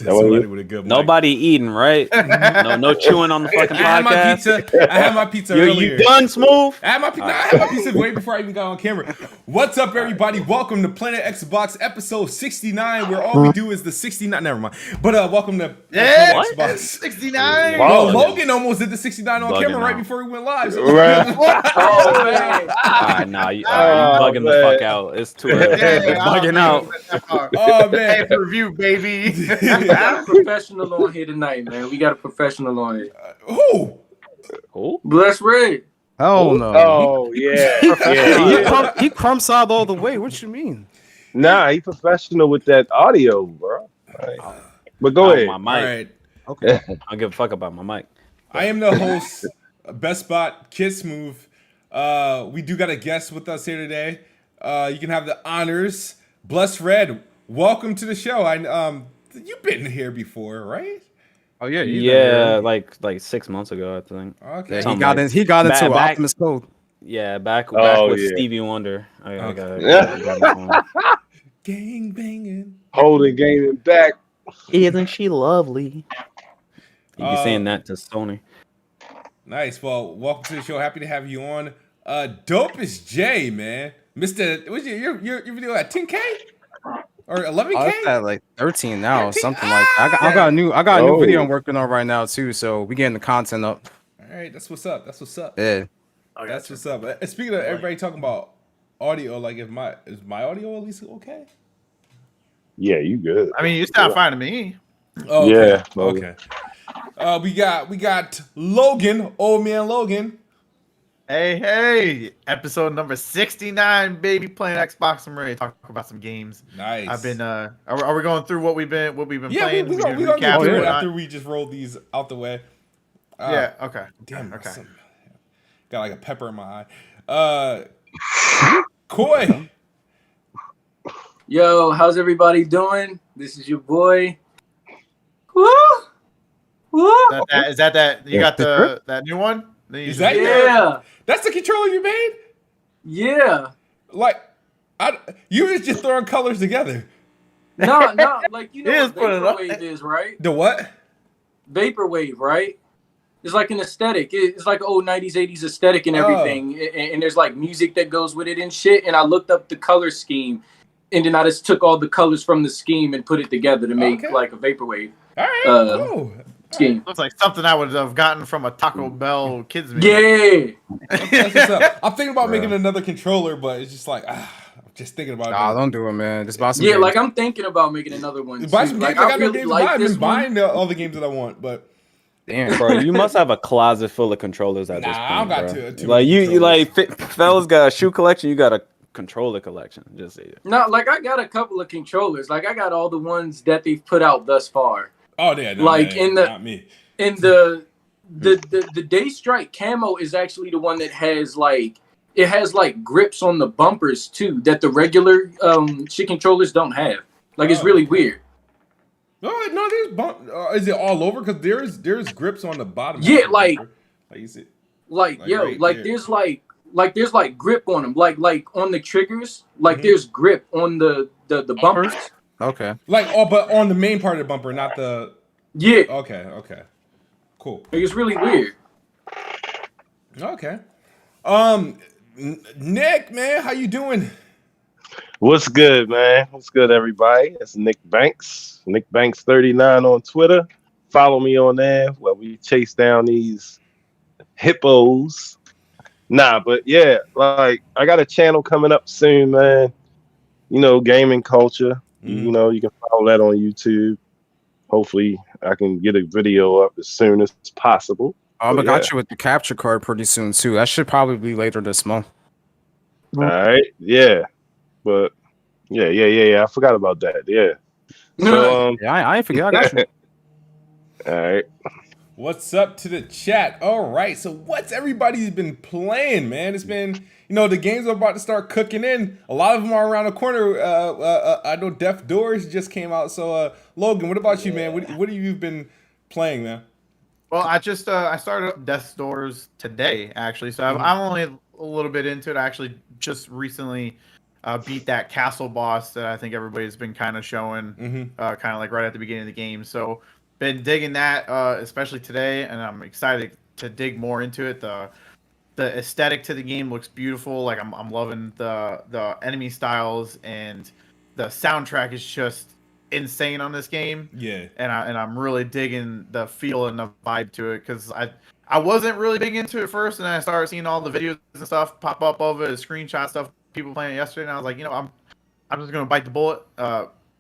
somebody with a good mic. Nobody eating, right? No chewing on the fucking podcast. I had my pizza earlier. You done, Smooth? I had my pizza way before I even got on camera. What's up, everybody? Welcome to Planet Xbox episode 69, where all we do is the 69. Never mind. But welcome to Planet Xbox 69. Well, Logan almost did the 69 on camera right before we went live. So Right. Oh, man. You bugging the fuck out. It's too early. Bugging out. Oh, man. Pay-per-view, baby. We got a professional on here tonight, man. We got a professional on here. Who? Bless Red. Oh no! Oh yeah. He crumb-solved all the way. What you mean? Nah, he professional with that audio, bro. Right. But go ahead. My mic. All right. Okay. I don't give a fuck about my mic. I am the host, Best Spot, Kid Smooth. We do got a guest with us here today. You can have the honors. Bless Red, welcome to the show. You've been here before, right? Oh yeah. Yeah, like 6 months ago, I think. Okay. Yeah, he got into Optimus Code. Yeah, back with Stevie Wonder. I got Gang banging. Holding gaming back. Isn't she lovely? You be saying that to Sony. Nice. Well, welcome to the show. Happy to have you on. Dope is Jay, man. Mr. What's your video at 10K or 11K? Oh, it's at like 13 now, 13? Something like that. I got a new video I'm working on right now too. So we getting the content up. All right, that's what's up. Yeah, that's what's up. Speaking of everybody talking about audio, like is my audio at least okay? Yeah, you good. I mean, you sound fine to me. Oh, okay. Yeah. Okay. We got Logan, Ole Man Logan. Hey, episode number 69, baby. Playing Xbox. I'm ready to talk about some games. Nice. I've been. Are we going through what we've been playing? We gonna get through it after we just roll these out the way. Yeah. Okay. Damn. Okay. Got like a pepper in my eye. Koi. Yo, how's everybody doing? This is your boy. Woo! Woo! Is that you got that new one? Is that that's the controller you made? Yeah. Like, you was just throwing colors together. No, like you know what vaporwave is, right? The what? Vaporwave, right? It's like an aesthetic. It's like old 90s, 80s aesthetic and everything. And there's like music that goes with it and shit. And I looked up the color scheme, and then I just took all the colors from the scheme and put it together to make like a vaporwave. All right, scheme. Looks like something I would have gotten from a Taco Bell kids meal. Yeah. That's what's up. I'm thinking about making another controller, but it's just like I'm just thinking about it. Nah, don't do it, man. Just buy some games. Like I'm thinking about making another one. Buy some games. I got no games to buy. I've been buying all the games that I want, but damn, bro, you must have a closet full of controllers at this point. I don't got two like you like fellas got a shoe collection, you got a controller collection. Just say it. No, like I got a couple of controllers. Like I got all the ones that they've put out thus far. Oh yeah, no, like man, not me. In the Day Strike camo is actually the one that has like grips on the bumpers too that the regular shit controllers don't have. Like it's really weird. No, there's is it all over? Because there's grips on the bottom. Yeah, like you see, there's grip on them. Like on the triggers, there's grip on the bumpers. Okay. But on the main part of the bumper, not the. Yeah. Okay. Cool. Like, it's really weird. Okay. Nick, man, how you doing? What's good, man? What's good, everybody? It's NickBanks. NickBanks39 on Twitter. Follow me on there where we chase down these hippos. Nah, but yeah, like I got a channel coming up soon, man. You know, gaming culture. You know, you can follow that on YouTube. Hopefully, I can get a video up as soon as possible. I got you with the capture card pretty soon too. That should probably be later this month. All right, yeah, but yeah. I forgot about that. Yeah. So, I ain't forget. I got you. All right. What's up to the chat? All right, so what's everybody's been playing, man? It's been, the games are about to start cooking in. A lot of them are around the corner. I know Death Doors just came out. So, Logan, what about you, man? What have you been playing, man? Well, I just I started up Death Doors today, actually. So I'm only a little bit into it. I actually just recently beat that castle boss that I think everybody's been kind of showing, kind of like right at the beginning of the game. So been digging that, especially today, and I'm excited to dig more into it. The aesthetic to the game looks beautiful. Like I'm loving the enemy styles, and the soundtrack is just insane on this game. Yeah. And I'm really digging the feel and the vibe to it, because I wasn't really big into it first, and then I started seeing all the videos and stuff pop up of it, screenshot stuff, people playing it yesterday, and I was like, I'm just gonna bite the bullet,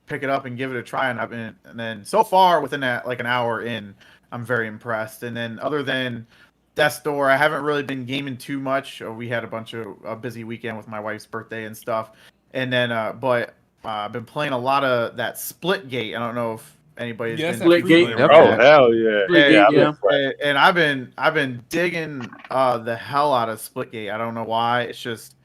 pick it up and give it a try, and then so far within that like an hour in, I'm very impressed. And then other than Death's Door, I haven't really been gaming too much. We had a busy weekend with my wife's birthday and stuff, and then but I've been playing a lot of that Splitgate. I don't know if anybody's been Splitgate. Oh hell yeah! And I've been digging the hell out of Splitgate. I don't know why. It's just,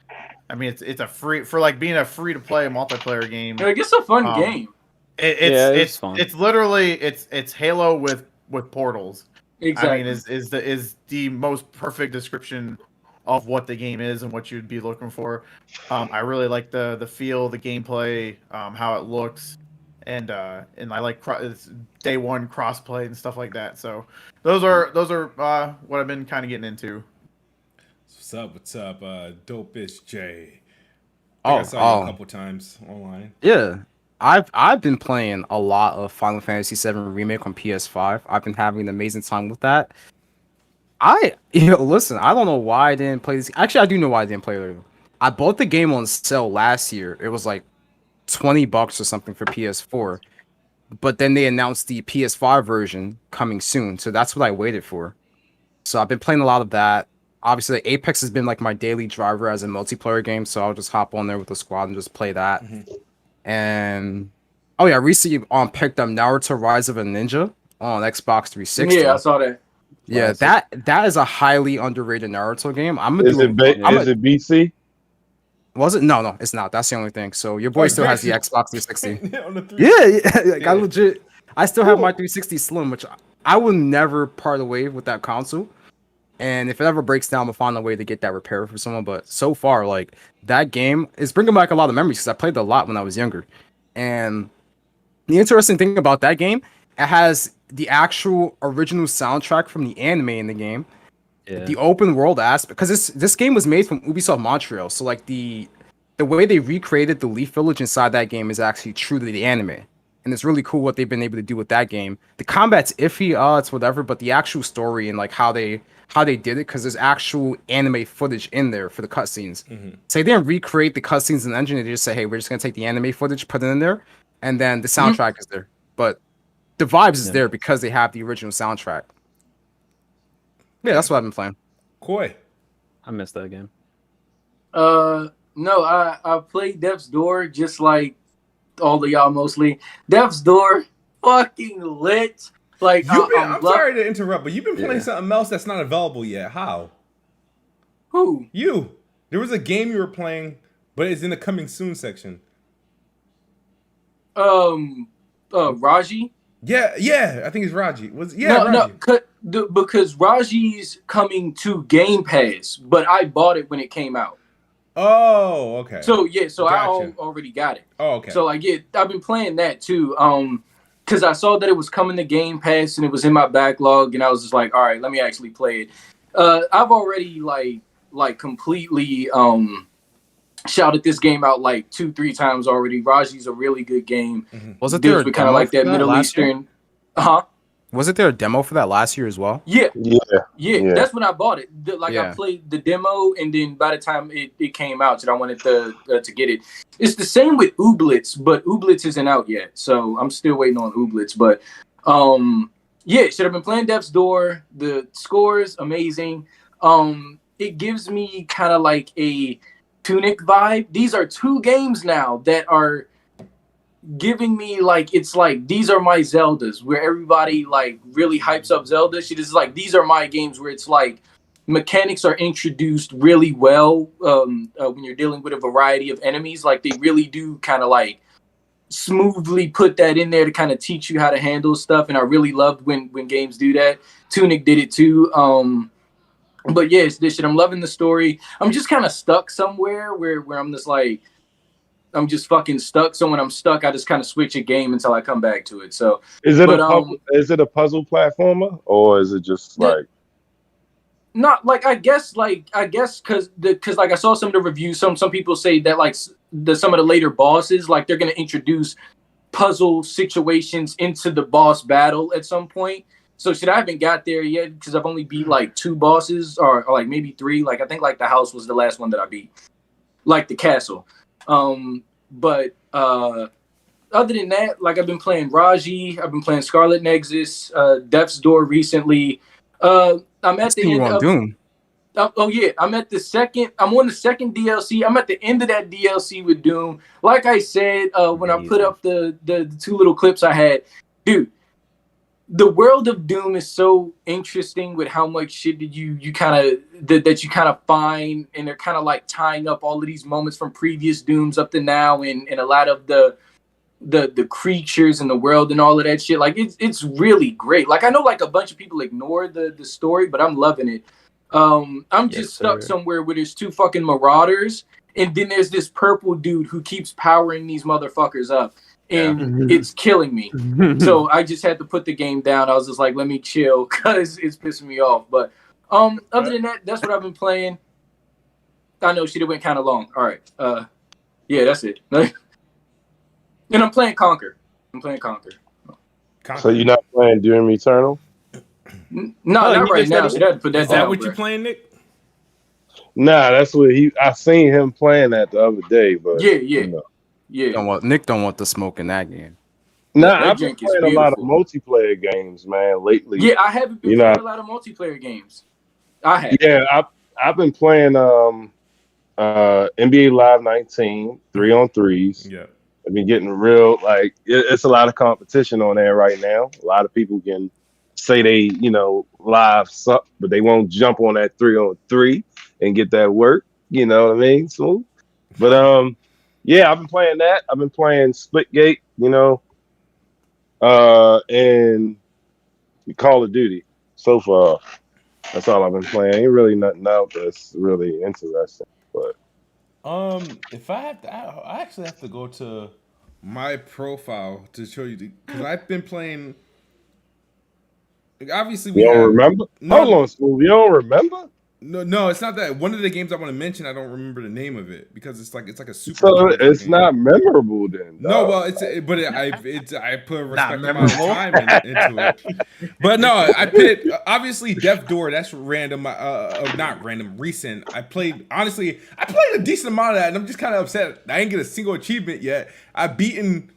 I mean, it's a free, for like being a free to play multiplayer game. Like, it's a fun game. It's fun. It's literally it's Halo with portals. Exactly. I mean, is the most perfect description of what the game is and what you'd be looking for. I really like the feel, the gameplay, how it looks, and I like it's day one crossplay and stuff like that. So those are what I've been kind of getting into. What's up, Dopest J? I saw you a couple times online. Yeah, I've been playing a lot of Final Fantasy VII Remake on PS5. I've been having an amazing time with that. Listen, I don't know why I didn't play this. Actually, I do know why I didn't play it. I bought the game on sale last year. It was like $20 or something for PS4. But then they announced the PS5 version coming soon, so that's what I waited for. So I've been playing a lot of that. Obviously, Apex has been like my daily driver as a multiplayer game, so I'll just hop on there with the squad and just play that. And I recently picked up Naruto Rise of a Ninja on Xbox 360. Yeah, I saw that. Yeah, that is a highly underrated Naruto game. Is it BC? Was it? No, it's not. That's the only thing. So your boy still has the Xbox 360. On the 360. Yeah. Like, I still have my 360 Slim, which I will never part away with that console. And if it ever breaks down, I'm gonna find a way to get that repaired for someone. But so far, like, that game is bringing back a lot of memories because I played it a lot when I was younger. And the interesting thing about that game, it has the actual original soundtrack from the anime in the game. Yeah. The open world aspect, because this game was made from Ubisoft Montreal, so like the way they recreated the Leaf Village inside that game is actually true to the anime, and it's really cool what they've been able to do with that game. The combat's iffy, it's whatever, but the actual story and like how they did it, because there's actual anime footage in there for the cutscenes. So they didn't recreate the cutscenes in the engine; they just say, "Hey, we're just gonna take the anime footage, put it in there, and then the soundtrack is there." But the vibes is there because they have the original soundtrack. Yeah, that's what I've been playing. Koi. I missed that game. No, I played Death's Door just like all of y'all mostly. Death's Door, fucking lit. Like, I'm sorry to interrupt, but you've been playing something else that's not available yet. How? Who? You. There was a game you were playing, but it's in the coming soon section. Raji. Yeah, I think it's Raji. Raji. No, because Raji's coming to Game Pass, but I bought it when it came out. Oh, okay. So gotcha. I already got it. Oh, okay. So I've been playing that too. Because I saw that it was coming to Game Pass and it was in my backlog, and I was just like, all right, let me actually play it. I've already like completely shouted this game out like 2-3 times already. Raji's a really good game. Was it there kind of like that Middle Eastern? Was it there a demo for that last year as well? Yeah. That's when I bought it. I played the demo, and then by the time it came out, I wanted to get it. It's the same with Ooblets, but Ooblets isn't out yet, so I'm still waiting on Ooblets. But should have been playing Death's Door. The score's amazing. It gives me kind of like a Tunic vibe. These are 2 games now that are giving me like, it's like these are my Zeldas, where everybody like really hypes up Zelda. Shit is like, these are my games where it's like mechanics are introduced really well when you're dealing with a variety of enemies. Like, they really do kind of like smoothly put that in there to kind of teach you how to handle stuff, and I really loved when games do that. Tunic did it too. But yeah, it's this shit. I'm loving the story. I'm just kind of stuck somewhere where I'm just like, I'm just fucking stuck. So when I'm stuck, I just kind of switch a game until I come back to it. So is it a puzzle platformer, or is it just like not like I guess because like I saw some of the reviews. Some people say that like some of the later bosses, like they're gonna introduce puzzle situations into the boss battle at some point. So shit, I haven't got there yet because I've only beat like 2 bosses or like maybe 3. Like I think like the house was the last one that I beat, like the castle. But other than that, like I've been playing Raji, I've been playing Scarlet Nexus, Death's Door recently. I'm at the end of Doom. Oh yeah, I'm on the second DLC. I'm at the end of that DLC with Doom. Like I said, when I put up the 2 little clips I had, dude, the world of Doom is so interesting with how much shit that you kind of find, and they're kind of like tying up all of these moments from previous Dooms up to now, and a lot of the creatures in the world and all of that shit. Like it's really great. Like I know like a bunch of people ignore the story, but I'm loving it. I'm just stuck somewhere where there's 2 fucking marauders, and then there's this purple dude who keeps powering these motherfuckers up, and it's killing me. So I just had to put the game down. I was just like, let me chill because it's pissing me off. But other than that, that's what I've been playing. I know shit, it went kind of long. All right. Yeah, that's it. And I'm playing Conker. So you're not playing Doom Eternal? No, not right now. So put that down. Is that what you playing, Nick? Nah, that's what I seen him playing that the other day. But yeah. Yeah. Nick don't want the smoke in that game. Nah, I've been playing a lot of multiplayer games, man, lately. Yeah, I haven't been playing a lot of multiplayer games. I have. Yeah, I've been playing NBA Live 19, 3-on-3s. Yeah. I've been getting real, like, it's a lot of competition on there right now. A lot of people can say they, live suck, but they won't jump on that 3-on-3 and get that work. You know what I mean? So, but yeah, I've been playing that. I've been playing Splitgate, and Call of Duty so far. That's all I've been playing. Ain't really nothing out that's really interesting. But if I have to, I actually have to go to my profile to show you because I've been playing. Obviously, you don't remember? Hold on, Smooth. You don't remember? No, it's not that. One of the games I want to mention, I don't remember the name of it because it's like a super. So it's game. Not memorable then. No, well, I put a respect amount of time into it. But no, I picked obviously Death Door. That's random. Not random. Recent. I played a decent amount of that, and I'm just kind of upset. I didn't get a single achievement yet. I've beaten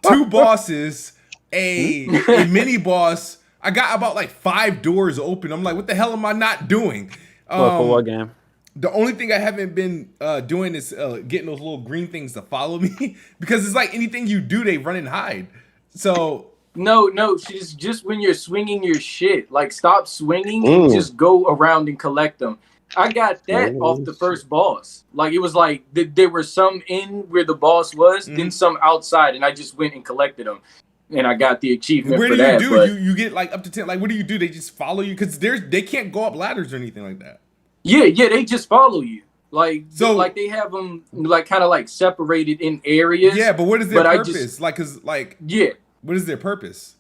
2 bosses, a mini boss. I got about like 5 doors open. I'm like, what the hell am I not doing? For what game? The only thing I haven't been doing is getting those little green things to follow me because it's like anything you do, they run and hide. So no, she's just when you're swinging your shit, like stop swinging and just go around and collect them. I got that off the first boss. Like it was like there were some in where the boss was, then some outside, and I just went and collected them. And I got the achievement for that. Where do you get like up to 10? Like, what do you do? They just follow you? Because they can't go up ladders or anything like that. Yeah, they just follow you. Like, so like they have them like kind of like separated in areas. Yeah, but what is their purpose? Yeah, what is their purpose?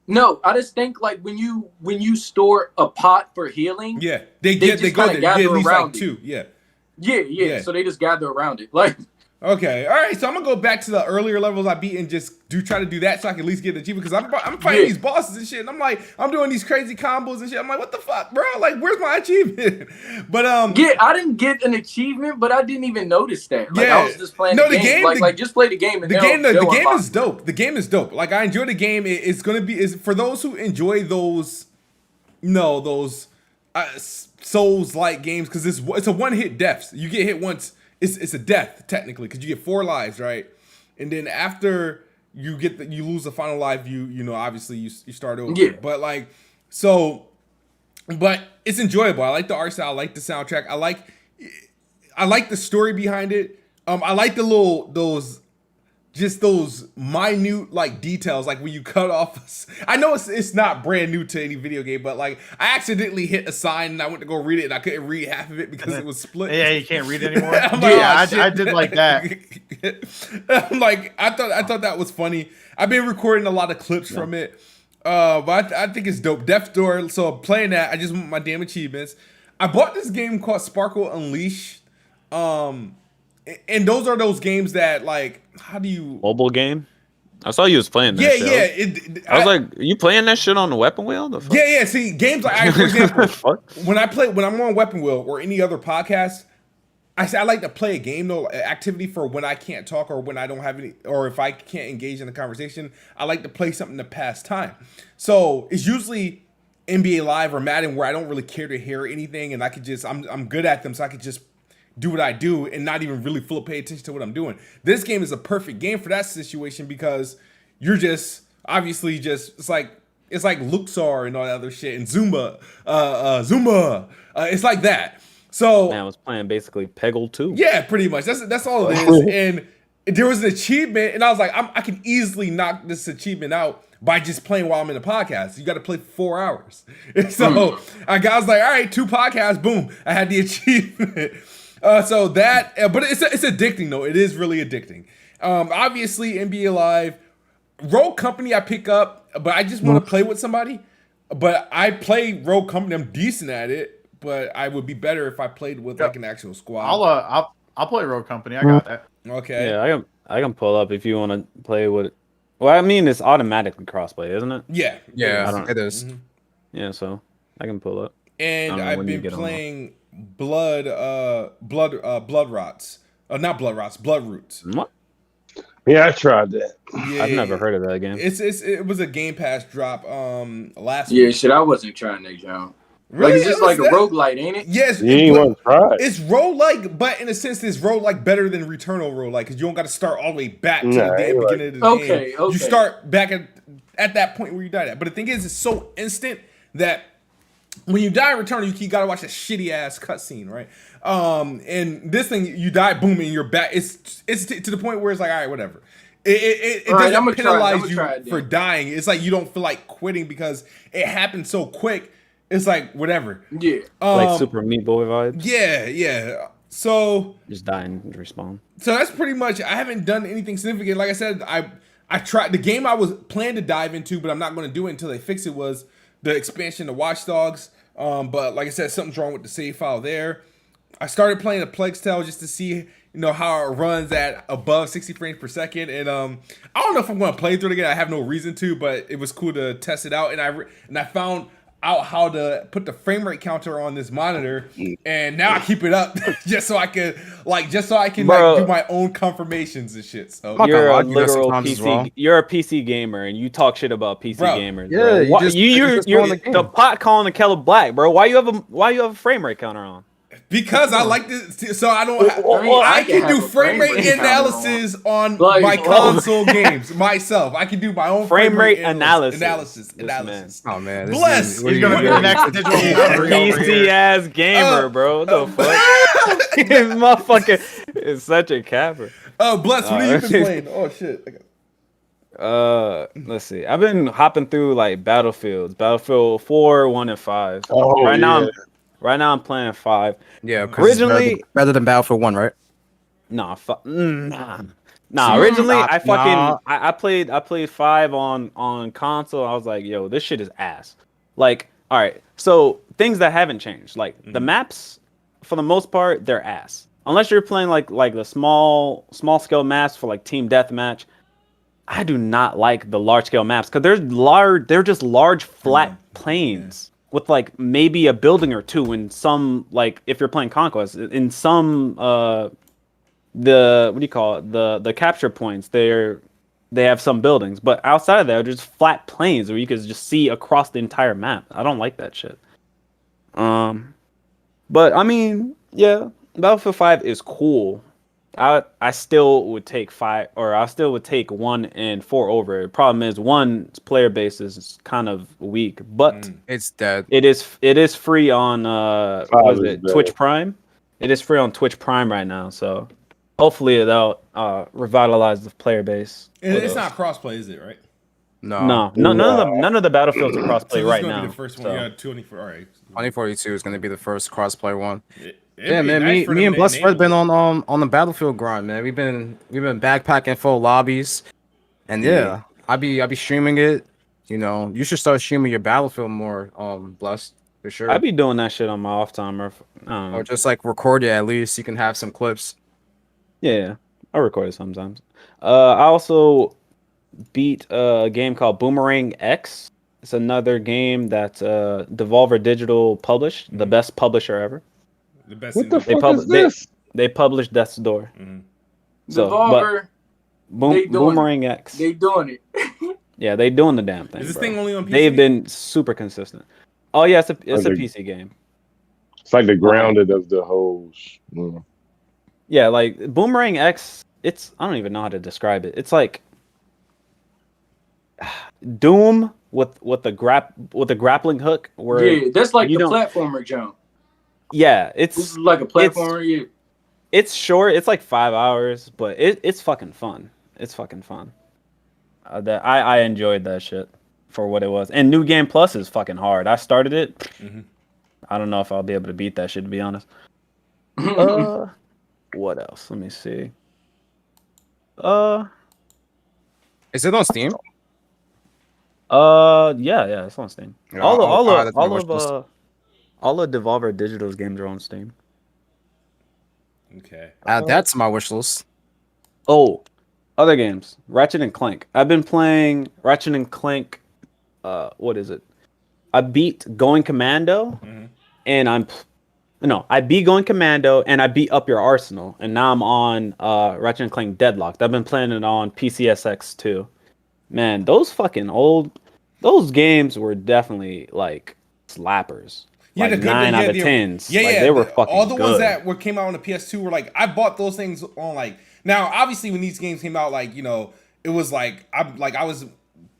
No, I just think like when you store a pot for healing. Yeah, they go there. Yeah, at least like 2. Yeah. So they just gather around it. Like. Okay, all right. So I'm gonna go back to the earlier levels I beat and just try to do that so I can at least get the achievement because I'm fighting these bosses and shit. And I'm like, I'm doing these crazy combos and shit. I'm like, what the fuck, bro? Like, where's my achievement? But yeah, I didn't get an achievement, but I didn't even notice that. Like, I was just playing the game. Like just play the game. And the game is dope. The game is dope. Like I enjoy the game. It's gonna be for those who enjoy those, those Souls-like games because it's a one-hit death. You get hit once. It's a death technically because you get 4 lives, right? And then after you lose the final life, you obviously you start over. Yeah. But but it's enjoyable. I like the art style. I like the soundtrack. I like the story behind it. I like the just those minute like details, like when you cut off. I know it's not brand new to any video game, but like I accidentally hit a sign and I went to go read it and I couldn't read half of it because it was split. Yeah, you can't read it anymore. I'm like, Yeah, oh, I did like that. I'm like, I thought that was funny. I've been recording a lot of clips from it, but I think it's dope. Death's Door. So playing that, I just want my damn achievements. I bought this game called Sparkle Unleashed. And those are those games that like, how do you mobile game? I saw you was playing that. Yeah. I was like, you playing that shit on the weapon wheel? The fuck? Yeah. See, games like, for example, when I'm on Weapon Wheel or any other podcast, I like to play a game though, activity for when I can't talk or when I don't have any, or if I can't engage in the conversation. I like to play something to pass time. So it's usually NBA Live or Madden where I don't really care to hear anything, and I could just I'm good at them, so I could just do what I do and not even really fully pay attention to what I'm doing. This game is a perfect game for that situation because you're just obviously just it's like Luxor and all that other shit and Zumba. It's like that. So man, I was playing basically Peggle 2. Yeah, pretty much. That's all it is. And there was an achievement, and I was like, I can easily knock this achievement out by just playing while I'm in a podcast. You got to play for 4 hours. And so I was like, all right, 2 podcasts, boom, I had the achievement. So that, but it's addicting though. It is really addicting. Obviously, NBA Live, Rogue Company I pick up, but I just want to play with somebody. But I play Rogue Company. I'm decent at it, but I would be better if I played with like an actual squad. I'll play Rogue Company. I got that. Okay. Yeah, I can pull up if you want to play with. Well, I mean, it's automatically crossplay, isn't it? Yeah. It is. Mm-hmm. Yeah, so I can pull up. And I've been playing Blood Rots. Not Blood Rots, Blood Roots. What? Yeah, I tried that. Yeah, I've never heard of that game. It was a Game Pass drop last Yeah, week. shit, I wasn't trying that, John. Really? Like, it's just like a roguelite, ain't it? Yes. You ain't want to try it. It's roguelike, but in a sense, it's roguelike better than Returnal roguelike because you don't got to start all the way back to the damn beginning of the game. Okay. You start back at that point where you died at. But the thing is, it's so instant that when you die in Returnal, you got to watch a shitty ass cutscene, right? And this thing, you die, boom, and you're back. It's to the point where it's like, all right, whatever. It doesn't penalize you for dying. It's like you don't feel like quitting because it happened so quick. It's like whatever. Yeah. Like Super Meat Boy vibes. Yeah. So just die and respawn. So that's pretty much. I haven't done anything significant. Like I said, I tried the game I was planning to dive into, but I'm not going to do it until they fix it. Was the expansion to Watch Dogs. But like I said, something's wrong with the save file there. I started playing a Plague's Tale just to see how it runs at above 60 frames per second, and I don't know if I'm going to play through it again. I have no reason to, but it was cool to test it out, and I found out how to put the frame rate counter on this monitor, and now I keep it up just so I can do my own confirmations and shit. So you're a literal PC. Well. You're a PC gamer, and you talk shit about PC gamers. Yeah, bro. You're the pot calling the kettle black, bro. Why you have a frame rate counter on? Because I like this, so I don't. I can do frame rate analysis on my console games myself. I can do my own frame rate analysis. Oh man, bless. He's gonna be the next digital PC ass gamer, bro. What the fuck? Motherfucker is such a capper. Oh, bless. What have you been playing? Oh shit. Let's see. I've been hopping through like Battlefield 4, 1, and 5. Oh, Right now I'm playing 5. Yeah, originally better than Battlefield 1, right? Nah. Originally I played 5 on console. I was like, yo, this shit is ass. Like, all right, so things that haven't changed, like the maps, for the most part, they're ass. Unless you're playing like the small scale maps for like team deathmatch. I do not like the large scale maps because they're just large flat plains. With like maybe a building or two in some, like if you're playing Conquest, in some the capture points, they have some buildings, but outside of that, they're just flat plains where you can just see across the entire map. I don't like that shit. But I mean, yeah, Battlefield 5 is cool. I still would take 5, or I still would take 1 and 4 over. The problem is 1's player base is kind of weak, but it's dead. It is free on Twitch Prime. It is free on Twitch Prime right now. So Hopefully that'll revitalize the player base. It's not crossplay, is it? Right? No, none of the Battlefields are crossplay So this is right gonna now. be the first one. so. Yeah, 24. All right. 2042 is going to be the first crossplay one. It'd Yeah, be man. nice for Me them and to Blessed enable Fred been it. on the Battlefield grind, man. We've been backpacking full lobbies, and yeah, I be streaming it. You know, you should start streaming your Battlefield more, Blessed, for sure. I be doing that shit on my off time, Or just like record it at least. You can have some clips. yeah, I record it sometimes. I also beat a game called Boomerang X. It's another game that Devolver Digital published, the best publisher ever. The best. What the indie- fuck is this? They published Death's Door. Mhm. So, Devolver, they doing Boomerang X. they doing it. Yeah, they doing the damn thing. Is this bro. thing only on PC? They've been super consistent. Oh yeah, it's a Okay. PC game. It's like the grounded of the whole. Yeah, like Boomerang X. It's I don't even know how to describe it. It's like Doom with the grappling hook. Where Yeah, that's like you the don't- platformer jump. yeah, This is like a platformer. Yeah. it's short. It's like 5 hours, but it's fucking fun. It's fucking fun. That I enjoyed that shit for what it was. And New Game Plus is fucking hard. I started it. Mhm. I don't know if I'll be able to beat that shit, to be honest. What else? Let me see. Is it on Steam? Yeah, it's on Steam. Yeah, all that's my wish list. of Devolver Digital's games are on Steam. Okay. Add that to my wish list. Oh, other games. Ratchet and Clank. I've been playing Ratchet and Clank. What is it? I beat Going Commando, and I beat Going Commando, and I beat Up Your Arsenal, and now I'm on Ratchet and Clank Deadlocked. I've been playing it on PCSX too. Man, those games were definitely like slappers. Yeah, like the good 9 out of the- 10s. Yeah, Like, yeah. they were fucking all the good. ones that came out on the PS2 were like I bought those things on like now. Obviously, when these games came out, like it was like I was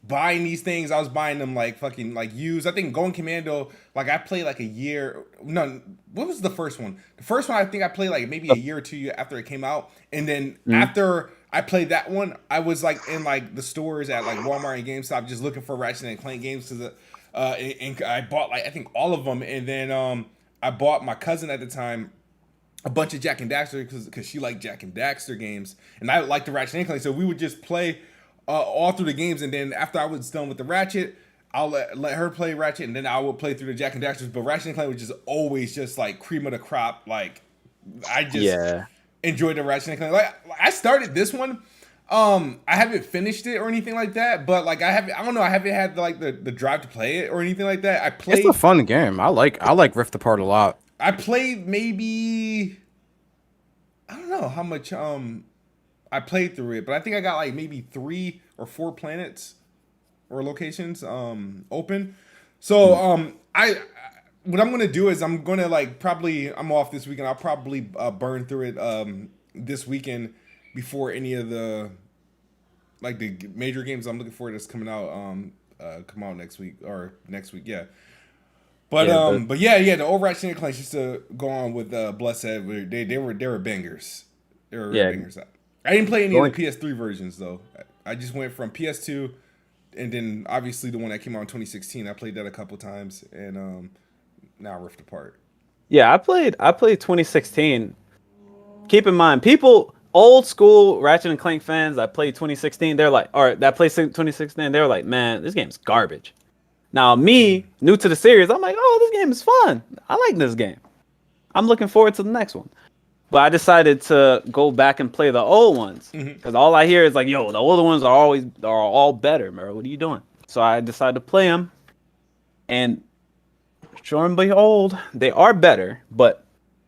buying these things. I was buying them like fucking like used. I think Going Commando, like I played like a year. No, what was the first one? The first one I think I played like maybe a year or 2 years after it came out, and then after I played that one, I was like in like the stores at like Walmart and GameStop just looking for Ratchet and Clank games because and I bought like I think all of them, and then I bought my cousin at the time a bunch of Jack and Daxter because she liked Jack and Daxter games, and I liked the Ratchet and Clank, so we would just play all through the games, and then after I was done with the Ratchet, I'll let her play Ratchet, and then I would play through the Jack and Daxters. But Ratchet and Clank was just always just like cream of the crop. Like I just enjoyed the Ratchet and Clank. Like I started this one. I haven't finished it or anything like that, but like I don't know, I haven't had like the drive to play it or anything like that. I played. It's a fun game. I like Rift Apart a lot. I played maybe I don't know how much I played through it, but I think I got like maybe 3 or 4 planets or locations open. So what I'm gonna do is I'm gonna like probably I'm off this weekend. I'll probably burn through it this weekend before any of the like the major games I'm looking for that's coming out come out next week. Yeah. But the old Ratchet and Clank, just to go on with Bless said, they were bangers. They were bangers. I didn't play any of the PS3 versions though. I just went from PS2, and then obviously the one that came out in 2016. I played that a couple times, and now Rift Apart. Yeah, I played 2016. Keep in mind, people, old school Ratchet and Clank fans that played 2016, they're like, or that played 2016, they're like, man, this game's garbage. Now, me, new to the series, I'm like, oh, this game is fun. I like this game. I'm looking forward to the next one. But I decided to go back and play the old ones because all I hear is like, yo, the older ones are all better, bro. What are you doing? So I decided to play them, and sure and behold, they are better. But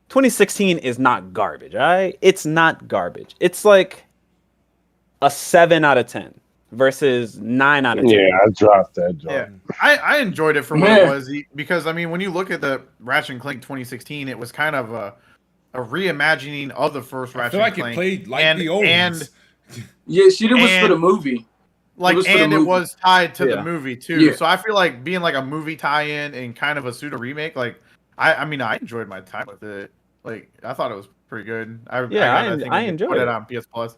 2016 is not garbage, all right? It's not garbage. It's like a 7 out of 10 versus 9 out of 10. Yeah, I dropped that job. Yeah, I enjoyed it for what it was because I mean, when you look at the Ratchet and Clank 2016, it was kind of a reimagining of the first Ratchet. I feel like and Clank. it played like the old ones. Yeah, shit, it was for the movie. Like, and it was tied to Yeah. the movie too. Yeah. So I feel like being like a movie tie-in and kind of a pseudo remake. Like, I mean, I enjoyed my time with it. Like I thought it was pretty good. I enjoyed put it it on PS Plus.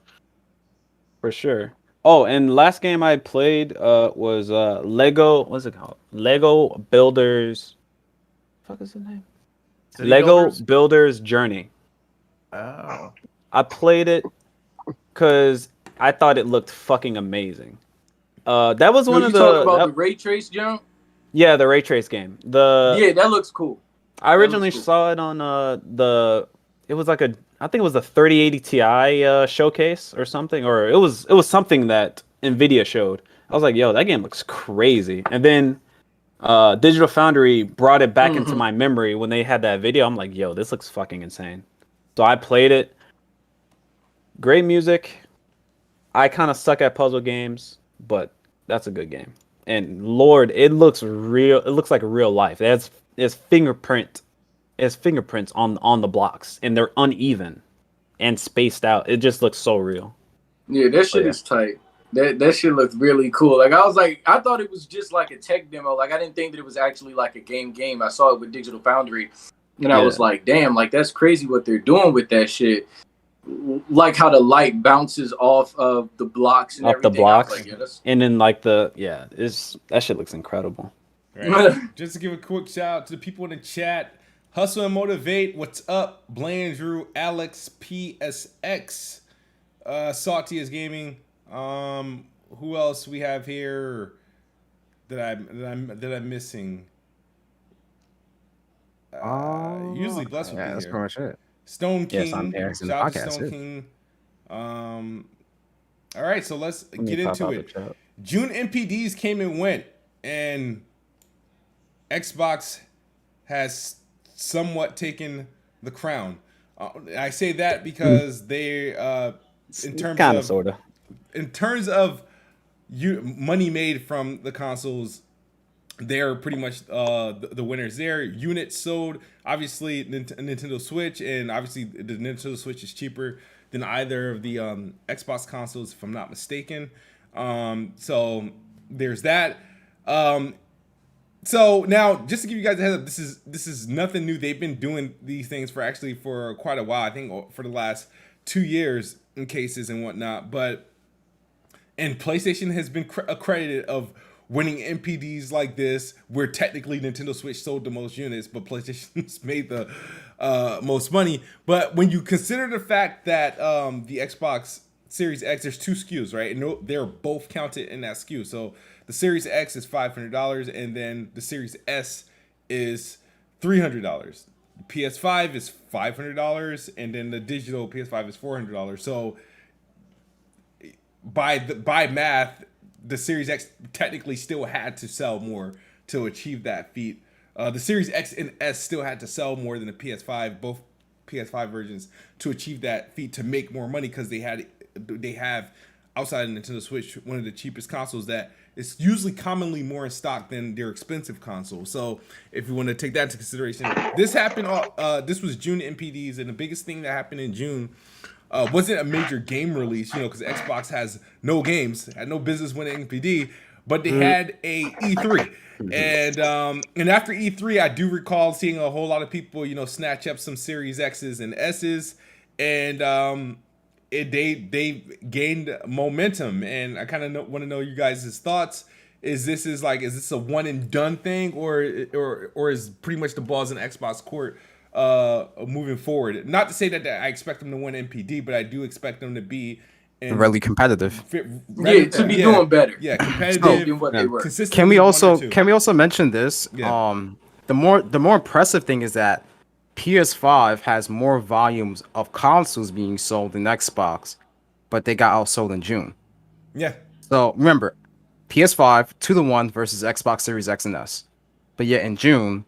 for sure. Oh, and last game I played was Lego. What's it called? Lego Builders. Fuck is the name? City Lego Builders? Builders Journey. Oh, I played it because I thought it looked fucking amazing. That was Yo, one you of talking about the the ray trace jump? yeah, the ray trace game. Yeah, that looks cool. I originally That looks saw it on it was like I think it was a 3080 Ti showcase or something, or it was something that Nvidia showed. I was like, yo, that game looks crazy. And then Digital Foundry brought it back into my memory when they had that video. I'm like, yo, this looks fucking insane. So I played it. Great music. I kind of suck at puzzle games, but that's a good game. And Lord, it looks real. It looks like real life. It's fingerprints on the blocks, and they're uneven and spaced out. It just looks so real. Yeah, that shit is tight. That shit looked really cool. Like I thought it was just like a tech demo. Like I didn't think that it was actually like a game. I saw it with Digital Foundry, and I was like, damn, like that's crazy what they're doing with that shit. Like how the light bounces off of the blocks and Off everything. the blocks, I was like, yeah, and then like that shit looks incredible. Right. Just to give a quick shout out to the people in the chat. Hustle and Motivate, what's up? Blaine, Drew, Alex, PSX, Salty is Gaming. Who else we have here that I'm missing? Usually Bless would be that's here. pretty much it. Stone King. Yes, I'm here. Shout out to Stone King. All right, so let's get into it. June NPDs came and went, and Xbox has somewhat taken the crown. I say that because they, in terms of money made from the consoles, they're pretty much the winners there. Units sold, obviously Nintendo Switch, and obviously the Nintendo Switch is cheaper than either of the Xbox consoles, if I'm not mistaken. So there's that. So now, just to give you guys a heads up, this is nothing new. They've been doing these things for quite a while. I think for the last 2 years in cases and whatnot. And PlayStation has been accredited of winning NPDs like this, where technically Nintendo Switch sold the most units, but PlayStation's made the most money. But when you consider the fact that the Xbox Series X, there's 2 SKUs, right? And they're both counted in that SKU. So the Series X is $500, and then the Series S is $300. The PS5 is $500, and then the digital PS5 is $400. So by math, the Series X technically still had to sell more to achieve that feat. The Series X and S still had to sell more than the PS5, both PS5 versions, to achieve that feat, to make more money, because they have outside of Nintendo Switch one of the cheapest consoles that is usually commonly more in stock than their expensive console. So if you want to take that into consideration, this happened. This was June NPDs, and the biggest thing that happened in June wasn't a major game release, because Xbox has no games, had no business winning NPD, but they had a E3. And after E3, I do recall seeing a whole lot of people, snatch up some Series X's and S's, and they gained momentum. And I kind of want to know you guys' thoughts. Is this a one and done thing, or is pretty much the ball's in Xbox court moving forward? Not to say that I expect them to win NPD, but I do expect them to be really competitive. To be doing better. Yeah, competitive. Than what they were. Can we also mention this? Yeah. The more impressive thing is that PS5 has more volumes of consoles being sold than Xbox, but they got outsold in June. Yeah. So remember, PS5 2-1 versus Xbox Series X and S, but yet in June,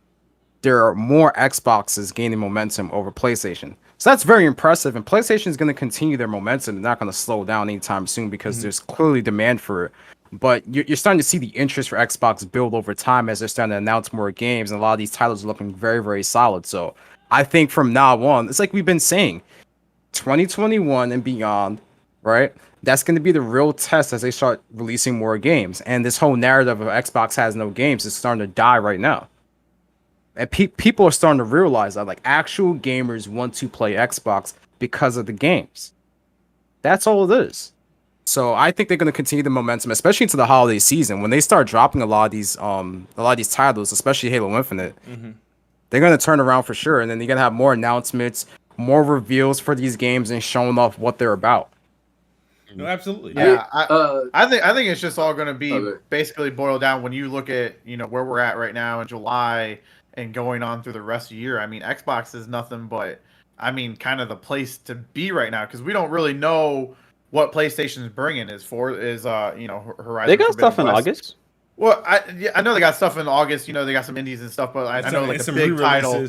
there are more Xboxes gaining momentum over PlayStation. So that's very impressive, and PlayStation is going to continue their momentum. They're not going to slow down anytime soon because there's clearly demand for it. But you're starting to see the interest for Xbox build over time as they're starting to announce more games, and a lot of these titles are looking very, very solid. So I think from now on, it's like we've been saying, 2021 and beyond, right? That's going to be the real test as they start releasing more games. And this whole narrative of Xbox has no games is starting to die right now. And people are starting to realize that like actual gamers want to play Xbox because of the games. That's all it is. So I think they're going to continue the momentum, especially into the holiday season when they start dropping a lot of these titles, especially Halo Infinite. They're going to turn around for sure, and then you're going to have more announcements, more reveals for these games, and showing off what they're about. No, absolutely. Yeah, I think it's just all going to be basically boiled down when you look at where we're at right now in July and going on through the rest of the year. I mean, Xbox is nothing but kind of the place to be right now because we don't really know what PlayStation's bringing Horizon. They got stuff in West. August. Well, I know they got stuff in August. They got some indies and stuff, but I know like the big title,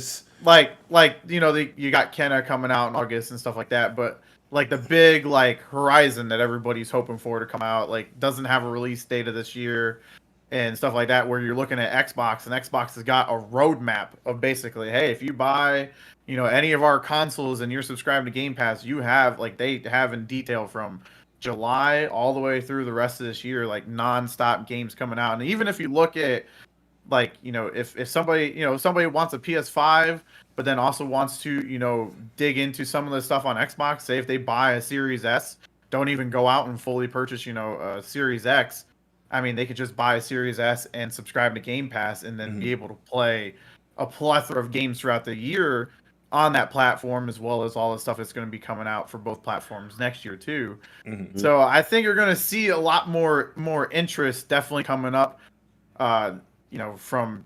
you got Kenna coming out in August and stuff like that. But like the big Horizon that everybody's hoping for to come out doesn't have a release date of this year and stuff like that. Where you're looking at Xbox, and Xbox has got a roadmap of basically, hey, if you buy any of our consoles and you're subscribed to Game Pass, you have they have in detail from July all the way through the rest of this year, non-stop games coming out. And even if you look at if somebody wants a PS5 but then also wants to dig into some of the stuff on Xbox, say if they buy a Series S, don't even go out and fully purchase a Series X. I mean, they could just buy a Series S and subscribe to Game Pass and then be able to play a plethora of games throughout the year on that platform, as well as all the stuff that's going to be coming out for both platforms next year too. So I think you're going to see a lot more interest definitely coming up. From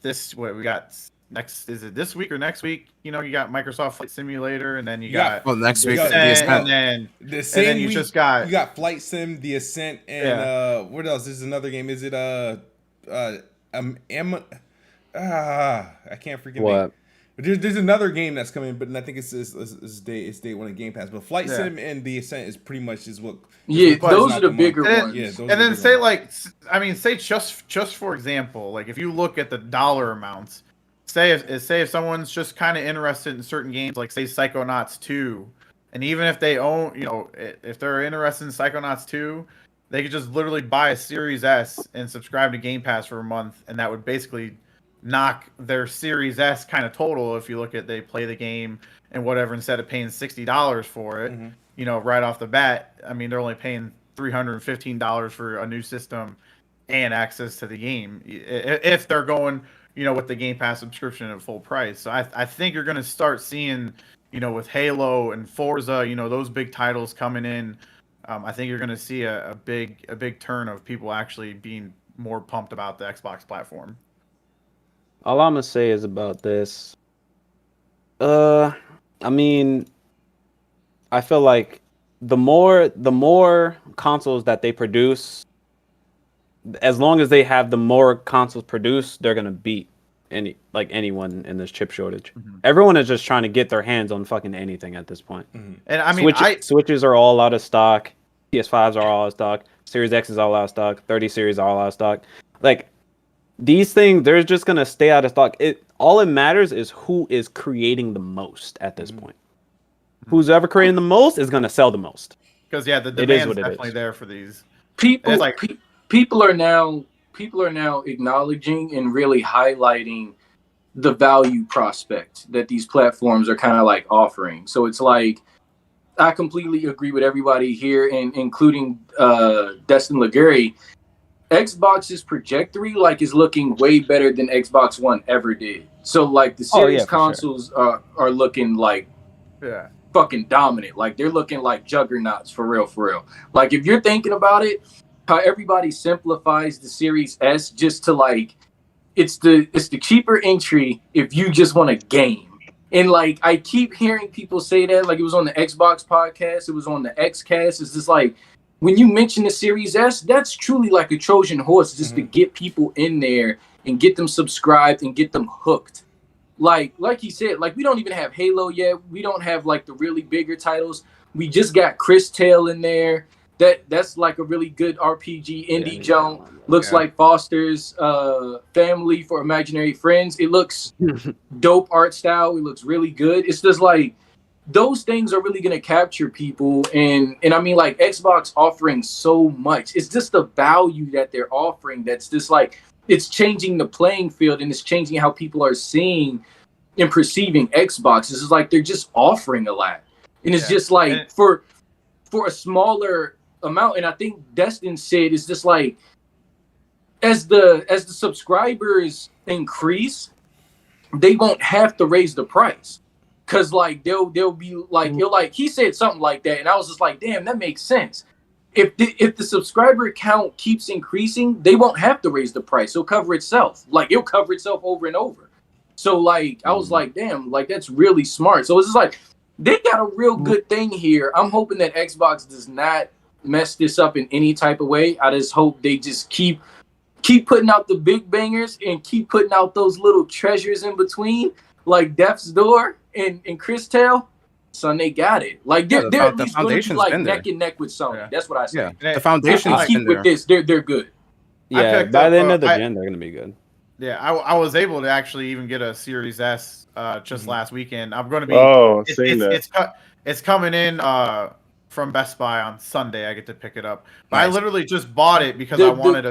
this, what we got next, is it this week or next week? You got Microsoft Flight Simulator, and then you got next week, and then you just got Flight Sim, The Ascent, and what else? There's another game. Is it I can't forget what. There's another game that's coming, but I think it's day one of Game Pass. But Flight Sim and The Ascent is pretty much what. Yeah, those are the bigger ones. Yeah, and then say just for example, if you look at the dollar amounts, say if someone's just kind of interested in certain games, like say Psychonauts 2, and even if they own, if they're interested in Psychonauts 2, they could just literally buy a Series S and subscribe to Game Pass for a month, and that would basically knock their Series S kind of total if you look at they play the game and whatever, instead of paying $60 for it, right off the bat. I mean, they're only paying $315 for a new system and access to the game if they're going, with the Game Pass subscription at full price. So I think you're going to start seeing, with Halo and Forza, those big titles coming in. I think you're going to see a big turn of people actually being more pumped about the Xbox platform. All I'm gonna say is about this. I feel like the more consoles that they produce, as long as they have the more consoles produced, they're gonna beat anyone in this chip shortage. Everyone is just trying to get their hands on fucking anything at this point. And Switches are all out of stock. PS5s are all out of stock. Series X is all out of stock. 30 series are all out of stock. These things, they're just gonna stay out of stock. All it matters is who is creating the most at this point. Who's ever creating the most is gonna sell the most. Because the demand is definitely there for these. People are now acknowledging and really highlighting the value prospect that these platforms are kind of offering. So it's I completely agree with everybody here, and including Destin Laguerre. Xbox's trajectory is looking way better than Xbox One ever did. So the series consoles are looking fucking dominant. They're looking like juggernauts for real. If you're thinking about it, how everybody simplifies the Series S just to it's the cheaper entry if you just want a game. And I keep hearing people say that, it was on the Xbox podcast, it was on the Xcast. It's just when you mention the Series S, that's truly like a Trojan horse just to get people in there and get them subscribed and get them hooked. Like he said, we don't even have Halo yet. We don't have the really bigger titles. We just got Chris Tale in there. That's a really good RPG indie junk. Looks like Foster's Family for Imaginary Friends. It looks dope art style. It looks really good. It's just those things are really going to capture people. And Xbox offering so much. It's just the value that they're offering that's just it's changing the playing field and it's changing how people are seeing and perceiving Xbox. It's just like they're just offering a lot, and it's just like for a smaller amount. And I think Destin said it's just like as the subscribers increase, they won't have to raise the price. Cause like they'll be like he said something like that, and I was just like, damn, that makes sense. If the subscriber count keeps increasing, they won't have to raise the price. It'll cover itself. Like it'll cover itself over and over. So like I was like, damn, like that's really smart. So it's just like they got a real good thing here. I'm hoping that Xbox does not mess this up in any type of way. I just hope they just keep putting out the big bangers and keep putting out those little treasures in between, like Death's Door and Cristal. Son, they got it. Like they're at least going to be like neck and neck with Sony. Yeah. That's what I say. Yeah. The foundation's keep with this. They're good. Yeah, by the end of the gen, they're going to be good. Yeah, I was able to actually even get a Series S just last weekend. I'm going to be. It's coming in from Best Buy on Sunday. I get to pick it up. But I literally just bought it because I wanted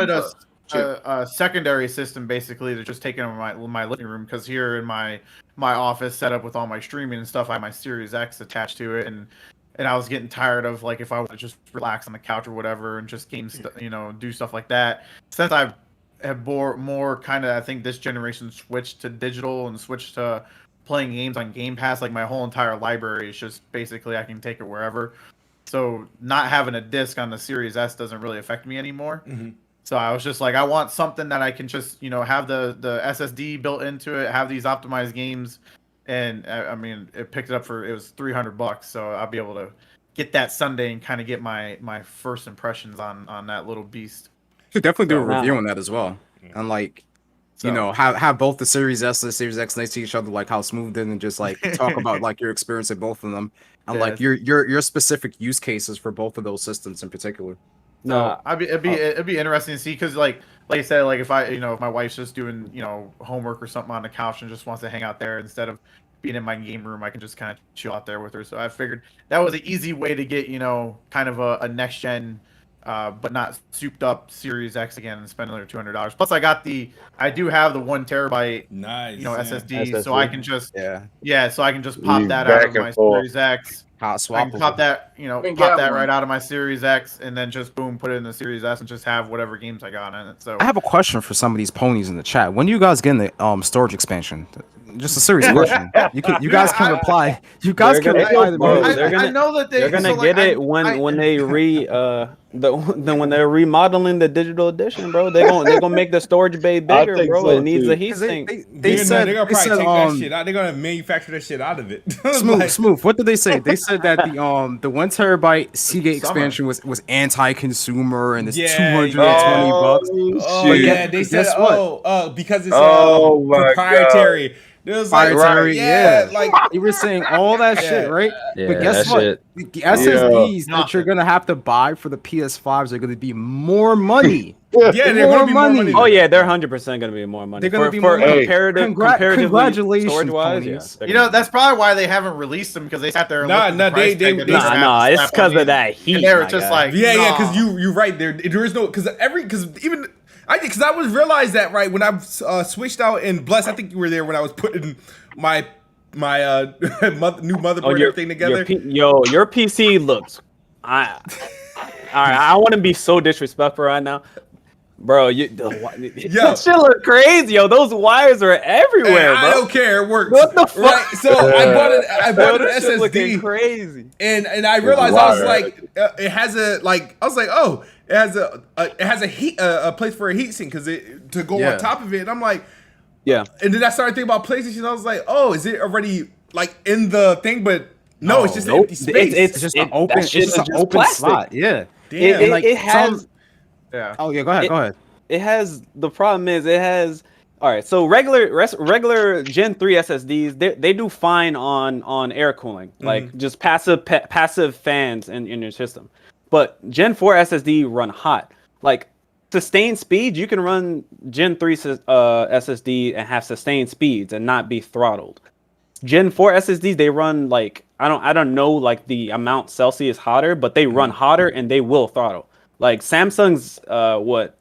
a secondary system basically to just take it in my living room, because here in my office set up with all my streaming and stuff, I have my Series X attached to it, and I was getting tired of like if I want to just relax on the couch or whatever and just do stuff like that. Since I have more kind of, I think this generation switched to digital and switched to playing games on Game Pass, like my whole entire library is just basically I can take it wherever. So not having a disc on the Series S doesn't really affect me anymore. Mm-hmm. So I was just like, I want something that I can just, have the SSD built into it, have these optimized games. And I mean, it picked it up it was $300. So I'll be able to get that Sunday and kind of get my first impressions on that little beast. Should definitely do a review on that as well. And have both the Series S and the Series X next to each other, like how smooth it is, and just like talk about like your experience at both of them and like your specific use cases for both of those systems in particular. No, it'd be interesting to see, because like I said, like if if my wife's just doing homework or something on the couch and just wants to hang out there instead of being in my game room, I can just kind of chill out there with her. So I figured that was an easy way to get kind of a next gen, but not souped up Series X again and spend another $200. Plus I do have the 1 terabyte SSD, so I can just so I can just pop that out of my Series X. Hot swap. I can pop that, pop that right out of my Series X and then just boom, put it in the Series S and just have whatever games I got in it. So I have a question for some of these ponies in the chat. When you guys getting the storage expansion? Just a serious question. You guys can reply. You guys can reply. I know that they're gonna get it when they when they're remodeling the digital edition, bro. They're gonna make the storage bay bigger, bro. So it needs a heat sink. They said they're gonna probably take that shit out. They're gonna manufacture that shit out of it. Smooth. What did they say? They said that the 1 terabyte Seagate expansion was anti-consumer and it's $220. Oh yeah, they said because it's proprietary. It was like, like you were saying all that shit, right? Yeah, but guess what? The SSDs that you're gonna have to buy for the PS5s are gonna be more money. They're gonna be more money. Oh yeah, they're 100% gonna be more money. They're gonna be more comparatively congratulations, storage wise. That's probably why they haven't released them, because they sat there. It's because of that heat. And they were just like, because you're right. There is no because even. Because I was realized that right when I switched out and Bless, I think you were there when I was putting my new motherboard and everything together. Your PC looks. All right, I want to be so disrespectful right now, bro. That shit look crazy, yo. Those wires are everywhere, bro. I don't care. It works. What the fuck? Right? So I bought an SSD, crazy, and I realized I was like, it has a it has a place for a heat sink to go on top of it. And I'm like, and then I started thinking about PlayStation. I was like, is it already like in the thing? But no, it's just empty space. It's just an open. It's just an open slot. Yeah. Damn. It has. Oh yeah. Go ahead. It has. The problem is it has. All right. So regular Gen 3 SSDs, they do fine on air cooling, like just passive fans in your system. But Gen 4 SSD run hot. Like sustained speed, you can run Gen 3 SSD and have sustained speeds and not be throttled. Gen 4 SSDs, they run like I don't know like the amount Celsius hotter, but they run hotter and they will throttle. Like Samsung's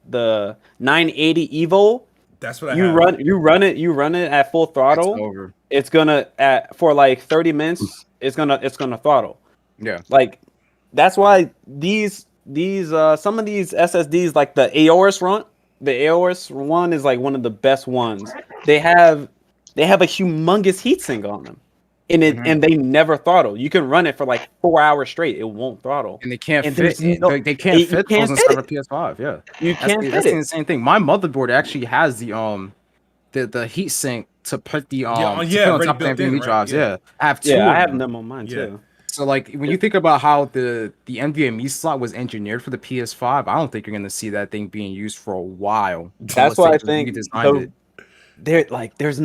the 980 Evo. That's what I You have. run it at full throttle. It's over. It's gonna for like 30 minutes. It's gonna throttle. Yeah. Like that's why these some of these SSDs like the AOS one is like one of the best ones. They have a humongous heatsink on them, and and they never throttle. You can run it for like 4 hours straight. It won't throttle. And they can't And fit. there's no- They can't you fit can't those fit inside of PS5. Yeah. You can't That's fit the it. insane thing. My motherboard actually has the heat sink to put the to put on already top of the built in, NVMe right? drives. Yeah. Yeah. I have two. Yeah, I of have them. them on mine Yeah. too. So like when you think about how the NVMe slot was engineered for the PS5, I don't think you're gonna see that thing being used for a while. That's unless why they I just think redesigned it. there's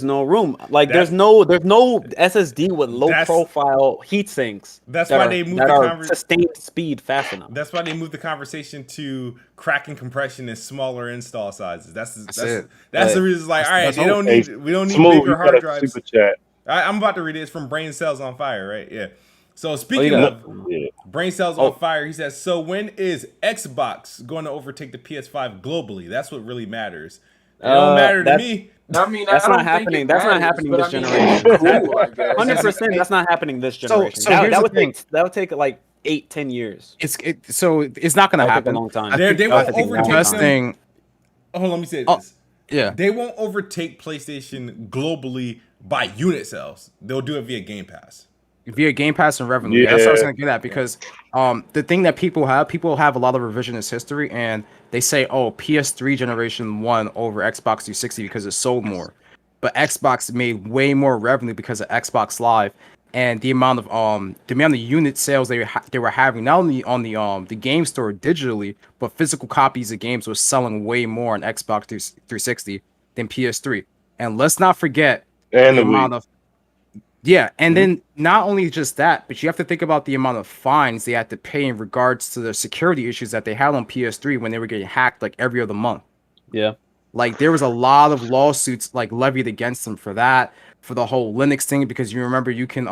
no room. Like That's- there's no SSD with low That's- profile heat sinks. That's that why are- they moved that the are conver- sustained speed fast enough. That's why they moved the conversation to cracking compression and smaller install sizes. That's it. the Right. reason. It's like, all right, that's we don't Hey, need Smooth, bigger you hard got a drives. super chat. I'm about to read it. It's from Brain Cells on Fire, right? Yeah. So Oh, speaking you got- of Yeah. Brain Cells on Fire, he says, so when is Xbox going to overtake the PS5 globally? That's what really matters. It don't matter to that's- me. I mean, That's I not don't think happening. it That's not matters, happening but this I mean, generation. it's cool, I guess. 100%. That's not happening this generation. so that, here's that the would thing. take like 8-10 years. So it's not gonna That would take a happen. long time. They That won't would take a long overtake The best them. thing, Hold on, let me say Oh. this. yeah. They won't overtake PlayStation globally by unit sales. They'll do it via Game Pass. Via Game Pass and revenue. That's what I was Yeah. gonna get at because the thing that people have a lot of revisionist history and they say, oh, PS3 generation won over Xbox 360 because it sold more. But Xbox made way more revenue because of Xbox Live and the amount of unit sales they were having not only on the game store digitally, but physical copies of games was selling way more on Xbox 360 than PS3. And let's not forget And the the amount Wii. of and then not only just that, but you have to think about the amount of fines they had to pay in regards to the security issues that they had on PS3 when they were getting hacked like every other month. Yeah. Like there was a lot of lawsuits like levied against them for that, for the whole Linux thing, because you remember you could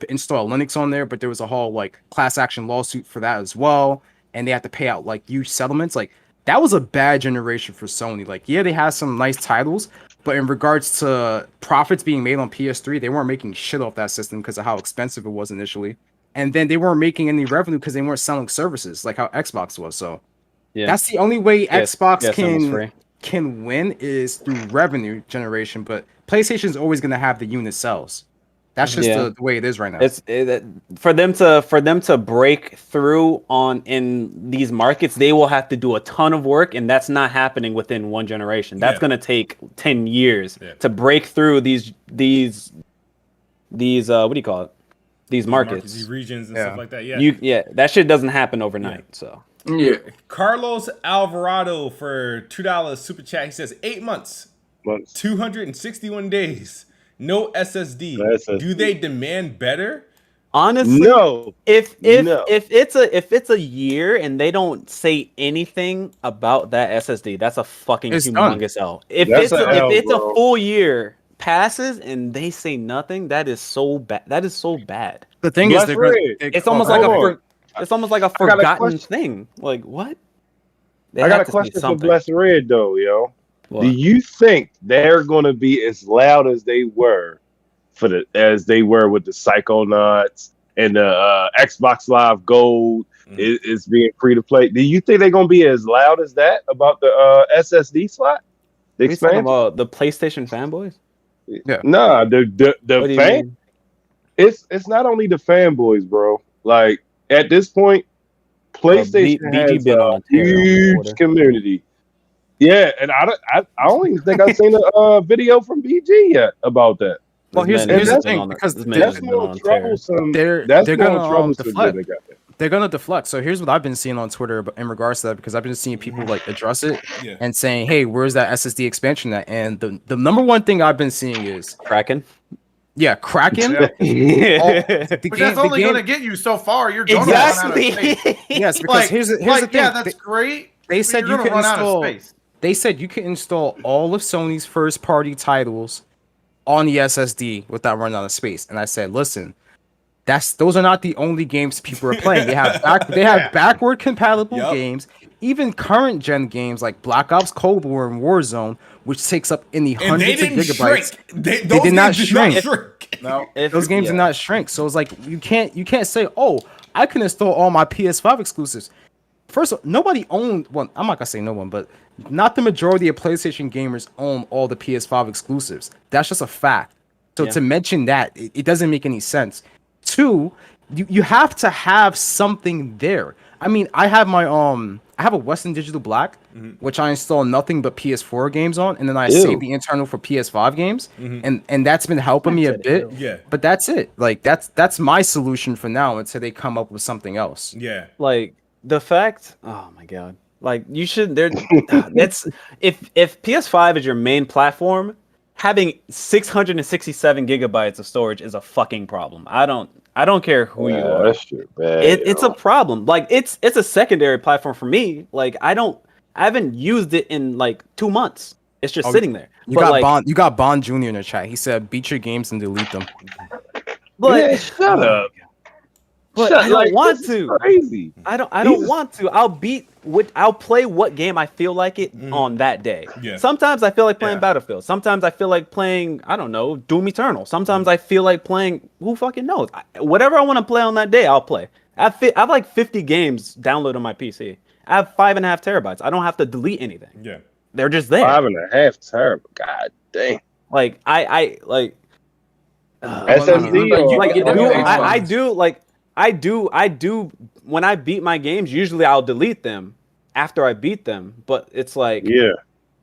install Linux on there, but there was a whole like class action lawsuit for that as well, and they had to pay out like huge settlements. Like that was a bad generation for Sony. Like yeah, they had some nice titles, but in regards to profits being made on PS3, they weren't making shit off that system because of how expensive it was initially. And then they weren't making any revenue because they weren't selling services like how Xbox was. So Yeah. that's the only way Xbox Yes, almost free. can win is through revenue generation. But PlayStation is always going to have the unit sales. That's just Yeah. the way it is right now. For them to break through in these markets, they will have to do a ton of work, and that's not happening within one generation. That's Yeah. going to take 10 years Yeah. to break through these what do you call it? These markets. These regions and Yeah. stuff like that. Yeah. That shit doesn't happen overnight. So Yeah. Carlos Alvarado for $2 super chat. He says 8 months, 261 days, no SSD. No SSD. Do they demand better? honestly, No. if No. it's a year and they don't say anything about that SSD, that's a fucking It's done. humongous L. If That's it's a L, a bro. full year passes and they say nothing, that is so bad. That is so bad. The thing Bless is, they're gonna, Red. It's almost like hold on. it's almost like a got a forgotten question. thing. Like what? They I got have a to say question for something. Bless Red though, yo. What? Do you think they're gonna be as loud as they were with the Psychonauts and the Xbox Live Gold is being free to play? Do you think they're gonna be as loud as that about the SSD slot? The Are you talking expansion? about the PlayStation fanboys? Nah, the What do you fan. mean? It's not only the fanboys, bro. Like at this point, PlayStation BG has been a on a tear on huge Twitter. community. Yeah, and I don't even think I've seen a video from BG yet about that. Well, here's man the has thing, because this man That's has been more on a tear. troublesome. they're That's they're more gonna troublesome deflect. than they got there. They're gonna deflect. So here's what I've been seeing on Twitter in regards to that, because I've been seeing people like address it Yeah. and saying, "Hey, where's that SSD expansion at?" And the number one thing I've been seeing is Kraken. Kraken. Yeah. The But that's only going to get you so far. You're going to run out of space. Yes, because here's the thing. Yeah, that's great. They but said you're you gonna could run out of install. space. They said you can install all of Sony's first-party titles on the SSD without running out of space. And I said, listen, those are not the only games people are playing. They have backward compatible games, even current gen games like Black Ops Cold War and Warzone, which takes up in the hundreds of gigabytes. They did not shrink. No, Those games did not shrink. So it's like you can't say, oh, I can install all my PS5 exclusives. First of all, nobody owned. Well, I'm not gonna say no one, but not the majority of PlayStation gamers own all the PS5 exclusives. That's just a fact. So to mention that, it doesn't make any sense. Two, you have to have something there. I mean, I have my I have a Western Digital Black, which I install nothing but PS4 games on, and then I save the internal for PS5 games, and that's been helping me a bit. Yeah. But that's it. Like that's my solution for now until they come up with something else. Yeah. Like the fact, oh my god, like you should there. That's if PS5 is your main platform, having 667 gigabytes of storage is a fucking problem. I don't care who you are. That's shit bad. It's a problem. Like it's a secondary platform for me. Like I haven't used it in like 2 months. It's just sitting there. You got Bond Jr. in the chat. He said, "Beat your games and delete them." But Shut up. But I don't want to. Crazy. I don't want to. I'll play what game I feel like it on that day. Yeah. Sometimes I feel like playing Battlefield. Sometimes I feel like playing, I don't know, Doom Eternal. Sometimes I feel like playing, who fucking knows? Whatever I want to play on that day, I'll play. I have like 50 games downloaded on my PC. I have 5.5 terabytes. I don't have to delete anything. Yeah. They're just there. 5.5 terabytes. God damn. Like I like SSD. I do when I beat my games, usually I'll delete them after I beat them, but it's like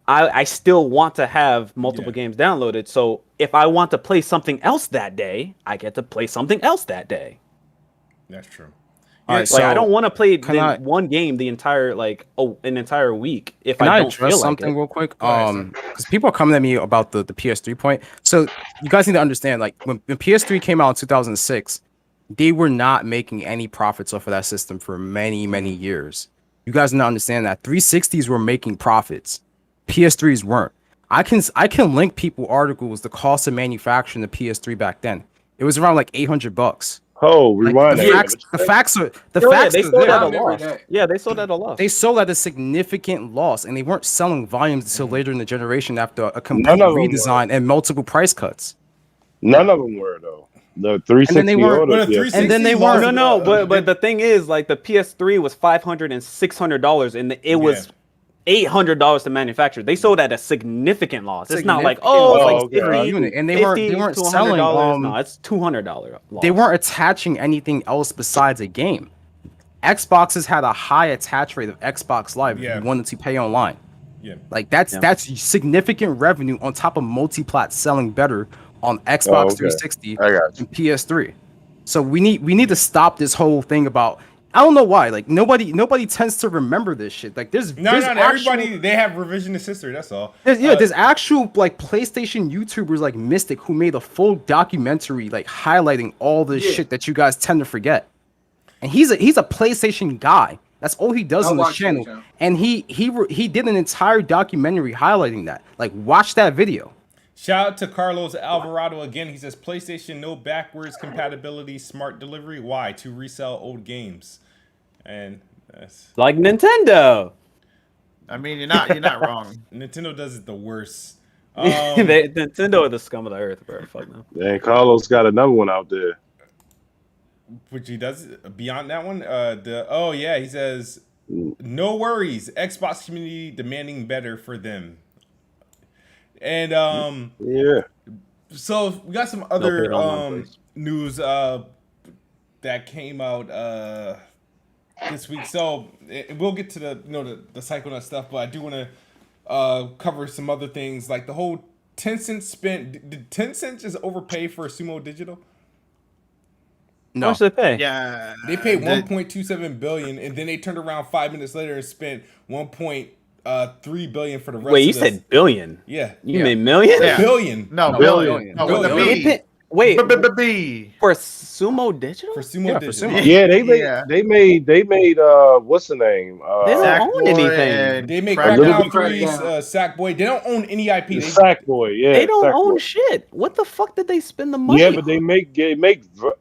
I still want to have multiple games downloaded, so if I want to play something else that day, I get to play something else that day. That's true. All right, Like so I don't want to play one game the entire an entire week if Can I I don't address feel something like it. real quick? Because people are coming at me about the PS3 point. So you guys need to understand, like when PS3 came out in 2006, they were not making any profits off of that system for many, many years. You guys need to understand that 360s were making profits. PS3s weren't. I can link people articles the cost of manufacturing the PS3 back then. It was around like $800. Oh, rewind Like, that. the facts are They there. sold at a remember loss. that. Yeah, they sold at a loss. They sold at a significant loss, and they weren't selling volumes until later in the generation after a complete None of them redesign and multiple price cuts. None of them were though. The 360 then they weren't- or the But a PS3. 360 And then they was- weren't- No, but the thing is, like the PS3 was $500 and $600, and it was $800 to manufacture. They sold at a significant loss. It's not like it's like okay. 50, Unit, and they weren't to selling. $100. No, it's $200 loss. They weren't attaching anything else besides a game. Xboxes had a high attach rate of Xbox Live if you wanted to pay online. Yeah. Like that's significant revenue on top of multi-plat selling better on Xbox 360 I got you. and PS3. So we need to stop this whole thing about, I don't know why, like nobody tends to remember this shit. Like there's everybody they have revisionist history. That's all. There's actual like PlayStation YouTubers like Mystic who made a full documentary like highlighting all the shit that you guys tend to forget. And he's a PlayStation guy. That's all he does on this channel. And he did an entire documentary highlighting that. Like watch that video. Shout out to Carlos Alvarado again. He says PlayStation no backwards compatibility, smart delivery. Why? To resell old games. And that's like Nintendo. I mean, you're not wrong. Nintendo does it the worst. Nintendo are the scum of the earth, bro. Fuck them. And Carlos got another one out there. Which he does beyond that one. He says no worries. Xbox community demanding better for them. And so we got some other news that came out this week. So we'll get to the Psychonaut stuff, but I do want to cover some other things like the whole Tencent spent. Did Tencent just overpay for Sumo Digital? No. How much did they pay? Yeah, they paid 1.27 billion, and then they turned around 5 minutes later and spent 1.3 billion for the rest. Wait, you said billion? Yeah, you mean million? Yeah. Billion. No, billion. No, with a B. Wait, B. for Sumo Digital? For Sumo Yeah, for Digital. Sumo. Yeah, Yeah. they made what's the name? They don't Sackboy own anything. and They make Crackdown. Crackdown 3, Crackdown. Sackboy. They don't own any IP. The Sackboy, yeah. They don't own Sackboy. shit. What the fuck did they spend the money Yeah, on? but they make So,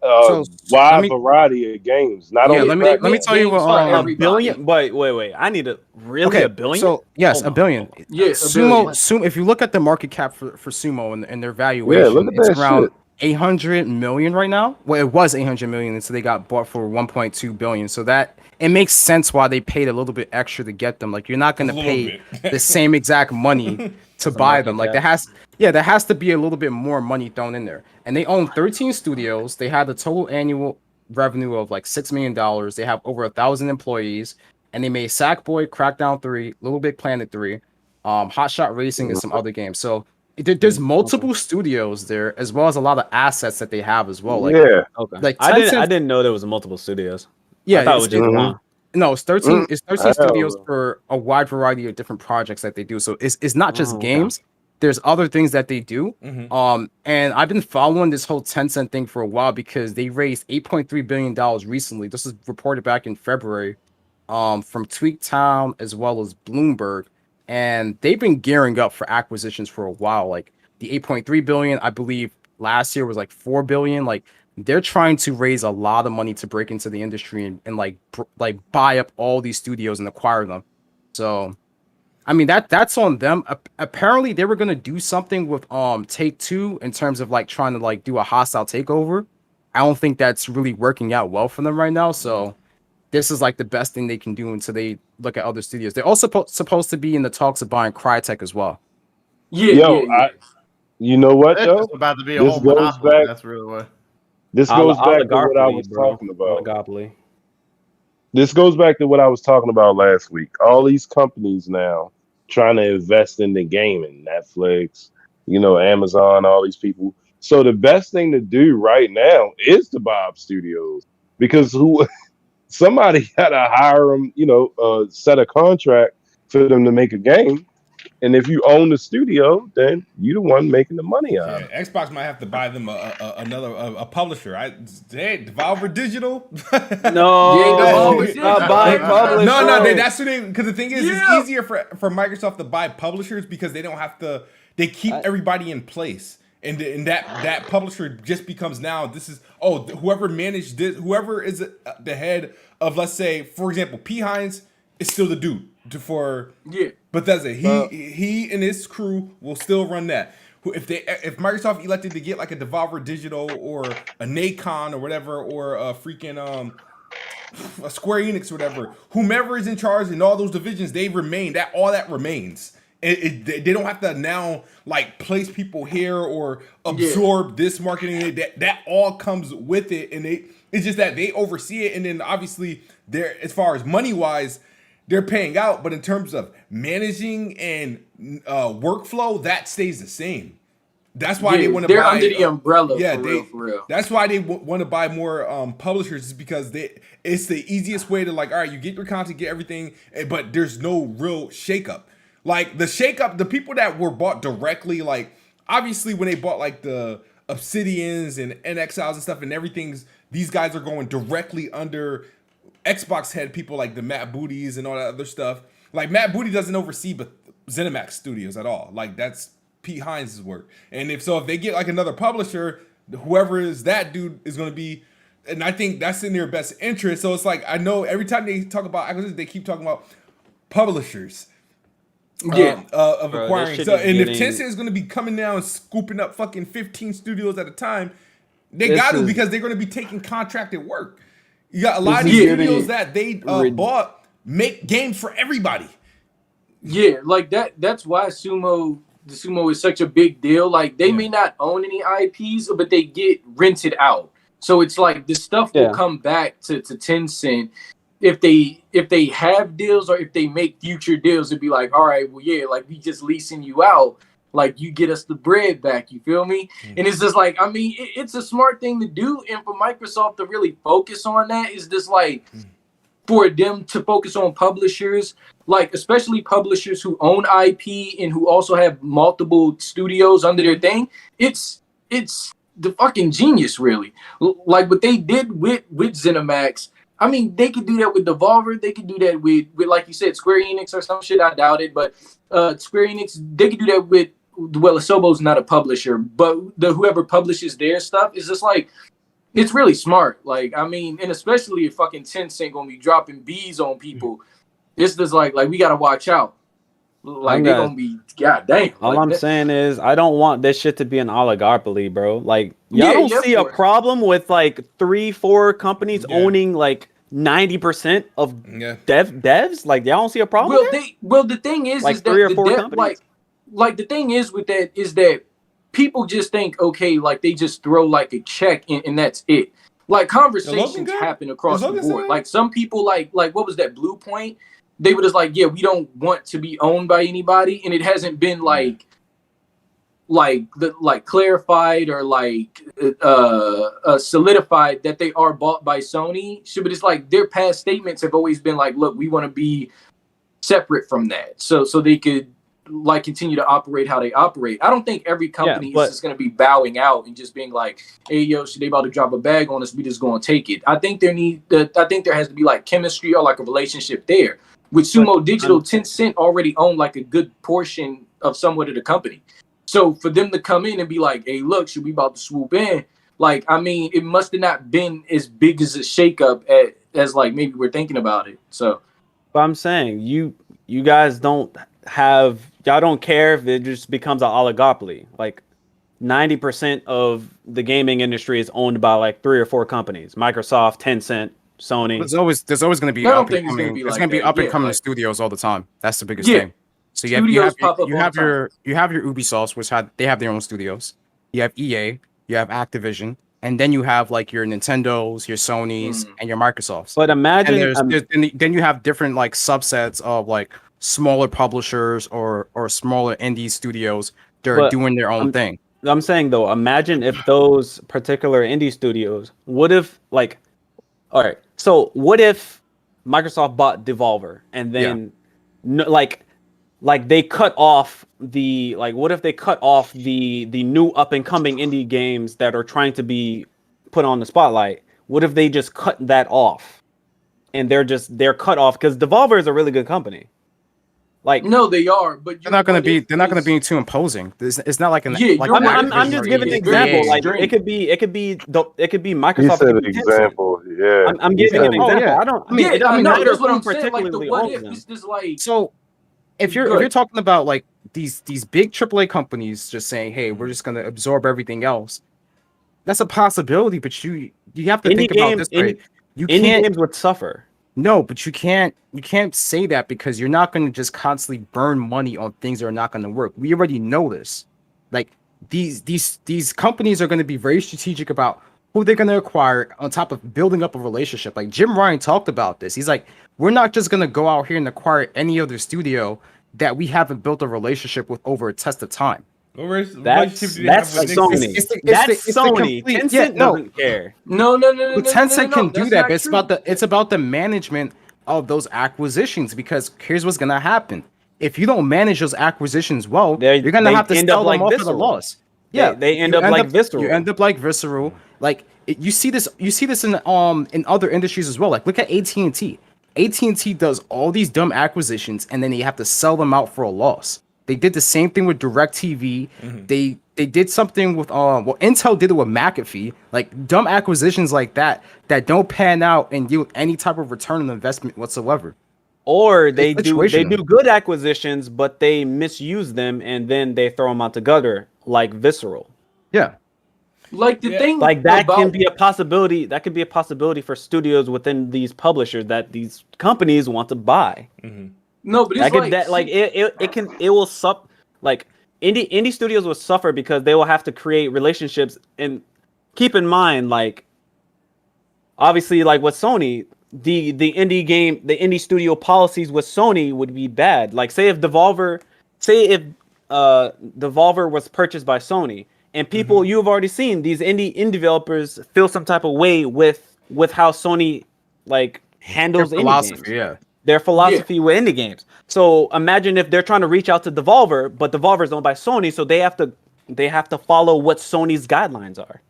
wide let me- variety of games. Not Yeah, only let me Crackdown. tell you what. Games for a everybody. billion? Wait. I need a really a billion? So yes, Hold a on, billion. hold on. Yeah, a billion. Sumo. If you look at the market cap for Sumo and their Yeah, valuation, look at it's that around shit. 800 million right now. Well, it was 800 million, and so they got bought for 1.2 billion. So that it makes sense why they paid a little bit extra to get them. Like you're not going A to little pay bit. the same exact money to buy them. Like there has to be a little bit more money thrown in there. And they own 13 studios. They had a total annual revenue of like $6 million. They have over 1,000 employees, and they made Sackboy, Crackdown 3, Little Big Planet 3, Hot Shot Racing, and some other games. So there's multiple studios there, as well as a lot of assets that they have as well. Like, Yeah. Okay. Like I Tencent- didn't know there was multiple studios. yeah, I thought it was it's- just Mhm. one. no, it's 13. It's 13 Hell studios no. for a wide variety of different projects that they do. So it's not just Oh, okay. games. There's other things that they do. Mhm. And I've been following this whole Tencent thing for a while because they raised $8.3 billion recently. This is reported back in February, from Tweaktown as well as Bloomberg, and they've been gearing up for acquisitions for a while. Like the 8.3 billion, I believe last year was like 4 billion. Like they're trying to raise a lot of money to break into the industry and like buy up all these studios and acquire them. So I mean that's on them. Apparently they were gonna do something with Take-Two in terms of like trying to like do a hostile takeover. I don't think that's really working out well for them right now. So this is like the best thing they can do until they look at other studios. They're also supposed to be in the talks of buying Crytek as well. Yeah, Yo, yeah. you know what It's though? just about to be a This whole goes monopoly. back- That's really what. This goes back to what I Oligopoly, was bro. talking about. Oligopoly. This goes back to what I was talking about last week. All these companies now trying to invest in the gaming, Netflix, Amazon, all these people. So the best thing to do right now is to buy up studios because somebody had to hire them, set a contract for them to make a game. And if you own the studio, then you the one making the money out of it. Yeah, Xbox might have to buy them another publisher. Devolver Digital. No, Yeah, Devolver not buying publishers. No, that's what they. Because the thing is, Yeah. it's easier for Microsoft to buy publishers because they don't have to. They keep everybody in place, and that publisher just becomes now. This is whoever managed this, whoever is the head of, let's say, for example, P. Hines is still the dude for Yeah. Bethesda. He and his crew will still run that. If Microsoft elected to get like a Devolver Digital or a Nacon or whatever, or a freaking a Square Enix or whatever, whomever is in charge in all those divisions, they remain. All that remains. They don't have to now like place people here or absorb this marketing. That all comes with it, and it's just that they oversee it, and then obviously they're, as far as money wise, they're paying out, but in terms of managing and workflow, that stays the same. That's why they want to buy. They're under the umbrella. Yeah, for real. That's why they want to buy more publishers, is because it's the easiest way to, like, all right, you get your content, get everything, but there's no real shakeup. Like the shakeup, the people that were bought directly, like obviously when they bought like the Obsidians and NXIs and stuff and everything's, these guys are going directly under Xbox head people like the Matt Booties and all that other stuff. Like Matt Booty doesn't oversee but ZeniMax Studios at all. Like that's Pete Hines' work. And if they get like another publisher, whoever is that dude is going to be, and I think that's in their best interest. So it's like, I know every time they talk about acquisitions, they keep talking about publishers. Of Bro, acquiring. this So, shit and is if getting- Tencent is going to be coming down and scooping up fucking 15 studios at a time, they This got to, is- because they're going to be taking contracted work. You got a lot of This these is studios getting that they bought make games for everybody. Yeah, like that's why the Sumo is such a big deal. Like they may not own any IPs, but they get rented out. So it's like the stuff will come back to Tencent if they have deals, or if they make future deals. It'd be like, all right, well, yeah, like we just leasing you out. Like you get us the bread back, you feel me? And it's just like, I mean, it's a smart thing to do. And for Microsoft to really focus on that is just like for them to focus on publishers, like especially publishers who own IP and who also have multiple studios under their thing. It's the fucking genius, really. Like what they did with ZeniMax. I mean, they could do that with Devolver. They could do that with like you said, Square Enix or some shit. I doubt it, but Square Enix, they could do that with. Well, Asobo's not a publisher, but whoever publishes their stuff is just like, it's really smart. Like, I mean, and especially if fucking Tencent gonna be dropping bees on people, it's just like we gotta watch out. Like they're gonna be goddamn. All like I'm saying is I don't want this shit to be an oligopoly, bro. Like y'all don't see a for it. problem with like 3-4 companies owning like 90% of devs. Like y'all don't see a problem. Well, the thing is, like is 3 or that 4 companies. Like the thing is with that is that people just think, okay, like they just throw like a check and that's it. Like conversations happen across the board. Like some people like what was that Blue Point? They were just like, yeah, we don't want to be owned by anybody, and it hasn't been like clarified or like solidified that they are bought by Sony. But it's like their past statements have always been like, look, we want to be separate from that, so they could like continue to operate how they operate. I don't think every company is just going to be bowing out and just being like, hey, yo, so they about to drop a bag on us, we just going to take it. I think there has to be like chemistry or like a relationship there. With Sumo Digital, Tencent already owned like a good portion of somewhat of the company. So for them to come in and be like, hey, look, should we about to swoop in? Like, I mean, it must have not been as big as a shakeup as like maybe we're thinking about it. So, but I'm saying you guys don't y'all don't care if it just becomes an oligopoly. Like 90% of the gaming industry is owned by like 3 or 4 companies: Microsoft, Tencent, Sony. There's always going to be up and coming. There's going to be up and coming studios all the time. That's the biggest thing. So you have your Ubisoft, which they have their own studios. You have EA, you have Activision, and then you have like your Nintendos, your Sonys, and your Microsofts. But imagine, then you have different like subsets of like smaller publishers or smaller indie studios that are doing their own thing. I'm saying though, imagine if those particular indie studios would have like, all right, so what if Microsoft bought Devolver and then like they cut off the what if they cut off the new up and coming indie games that are trying to be put on the spotlight? What if they just cut that off and they're cut off because Devolver is a really good company. Like no, they are, but they're not going to be too imposing. It's not like an. I'm just giving an example. Like it could be Microsoft. He said an example. Yeah, I'm giving an example. Yeah. I don't. I mean, it doesn't matter who particularly owns them. So if you're talking about like these big AAA companies just saying, hey, we're just going to absorb everything else, that's a possibility. But you have to think about this way. Indie games would suffer. No, but you can't say that because you're not going to just constantly burn money on things that are not going to work. We already know this. Like these companies are going to be very strategic about who they're going to acquire on top of building up a relationship. Like Jim Ryan talked about this. He's like, we're not just going to go out here and acquire any other studio that we haven't built a relationship with over a test of time. That's Sony. That's Sony. Tencent doesn't care. No. Tencent can do that, but it's about the management of those acquisitions. Because here's what's gonna happen: if you don't manage those acquisitions well, you're gonna have to sell them off at a loss. Yeah, they end up like Visceral. You end up like Visceral. Like you see this in other industries as well. Like look at AT&T. AT&T does all these dumb acquisitions, and then they have to sell them out for a loss. They did the same thing with DirecTV. They did something with Intel did it with McAfee. Like dumb acquisitions like that don't pan out and yield any type of return on investment whatsoever. Or they do good acquisitions, but they misuse them and then they throw them out the gutter, like Visceral. Yeah. Like the thing, like that can be a possibility. That could be a possibility for studios within these publishers that these companies want to buy. No, but it's it will indie studios will suffer because they will have to create relationships. And keep in mind, like obviously, like with Sony, the indie studio policies with Sony would be bad. Like say if Devolver was purchased by Sony, and people you've already seen these indie developers feel some type of way with how Sony like handles their philosophy, their philosophy with indie games. So imagine if they're trying to reach out to Devolver, but Devolver is owned by Sony, so they have to follow what Sony's guidelines are.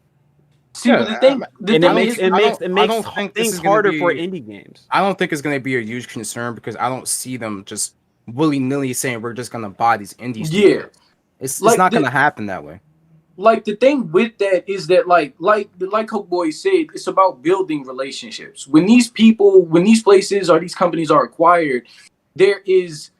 See, but the thing And is, it makes think this is things gonna harder be- for indie games. I don't think it's going to be a huge concern because I don't see them just willy-nilly saying we're just going to buy these indie studios. It's Like not the- going to happen that way. like the thing with that is that like Hope Boy said, it's about building relationships. When these places or these companies are acquired, there is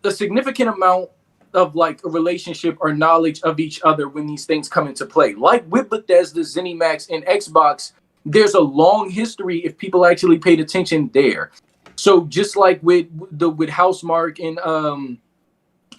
a significant amount of like a relationship or knowledge of each other when these things come into play. Like with Bethesda, ZeniMax, and Xbox, there's a long history if people actually paid attention there. So just like with Housemarque and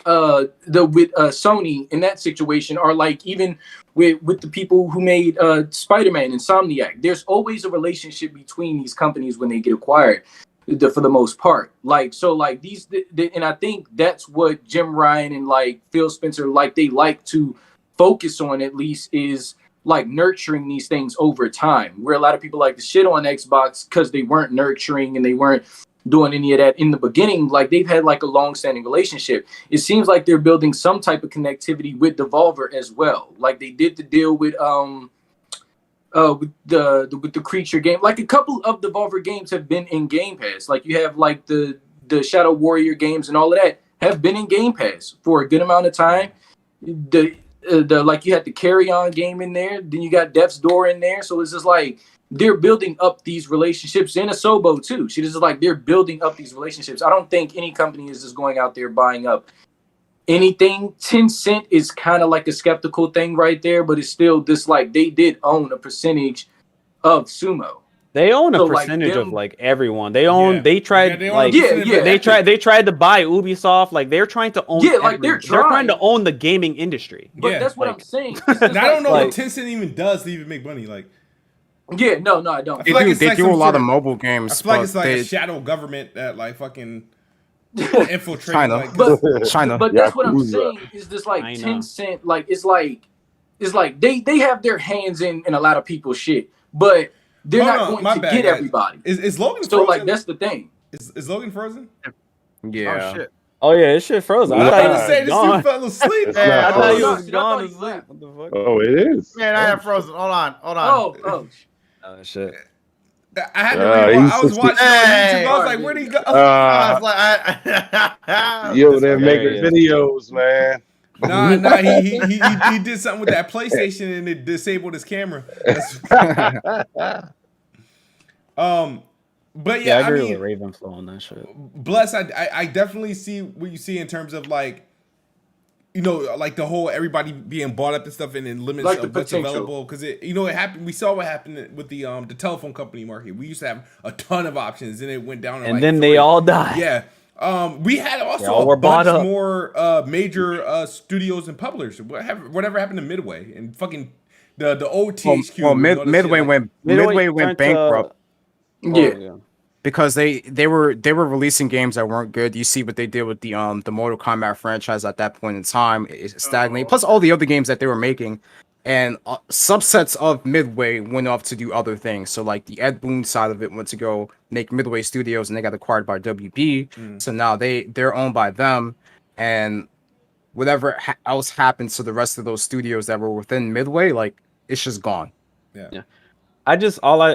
Sony in that situation, or like even with the people who made Spider-Man, Insomniac, there's always a relationship between these companies when they get acquired, for the most part. Like, so like these, and I think that's what Jim Ryan and like Phil Spencer, like they like to focus on, at least, is like nurturing these things over time, where a lot of people like to shit on Xbox because they weren't nurturing and they weren't doing any of that in the beginning. Like they've had like a long-standing relationship. It seems like they're building some type of connectivity with Devolver as well. Like they did the deal with the Creature game. Like a couple of Devolver games have been in Game Pass. Like you have like the Shadow Warrior games and all of that have been in Game Pass for a good amount of time. The like you had the Carry On game in there, then you got Death's Door in there. So it's just like they're building up these relationships, in Asobo too. She just like they're building up these relationships. I don't think any company is just going out there buying up anything. Tencent is kind of like a skeptical thing right there, but it's still this like they did own a percentage of Sumo. They own a So, like, percentage them- of like everyone. They own. Yeah. They tried. they own like a percentage of They everything. tried to buy Ubisoft. Like they're trying to own. Yeah, like, they're they're trying to trying. own the gaming industry. But Yeah, that's what like- I'm saying. It's just And I don't know like- what Tencent even does to even make money. Like, Yeah, no, I don't. I They feel like do, it's they like do a some lot sort of of- mobile I games. feel like but it's like they, a shadow government that like fucking infiltrate. China. Like, But China. but that's what I'm Yakuza. saying is this like I know. Tencent, like it's like they have their hands in a lot of people's shit, but they're Hold not on, going my to bad, get guys. everybody. is Logan So frozen? like that's the thing. Is Logan frozen? yeah. Oh shit. Oh yeah, this shit frozen. I I thought thought you he was was saying this gone. dude fell asleep. It's Yeah, not I thought he frozen. was I gone thought to he sleep. left. What the fuck? Oh, it is. Man, I am frozen. Hold on. Oh, Oh shit. I had to Yeah, rewind. he's I was just- watching on Hey. YouTube. I was like, where'd he go? I Uh, was like, yo, they're making Yeah. videos, man. Nah, he did something with that PlayStation and it disabled his camera. But Yeah, yeah, I agree mean, with Ravenflow on that shit. Bless, I definitely see what you see in terms of like, you know, like the whole everybody being bought up and stuff, and then limits Like the of what's potential. available, because it happened. We saw what happened with the telephone company market. We used to have a ton of options, and it went down. To And like then 3. they all died. Yeah. We had They also all a were bought bunch up. more major studios and publishers. Whatever happened to Midway and fucking the old THQ? Well, and all this Midway shit, like- went Midway went turned to- bankrupt yeah. because they were releasing games that weren't good. You see what they did with the Mortal Kombat franchise at that point in time. It stagnated. Plus all the other games that they were making, and subsets of Midway went off to do other things. So like the Ed Boon side of it went to go make Midway Studios, and they got acquired by WB. So now they're owned by them, and whatever else happens to the rest of those studios that were within Midway, like it's just gone. I just all I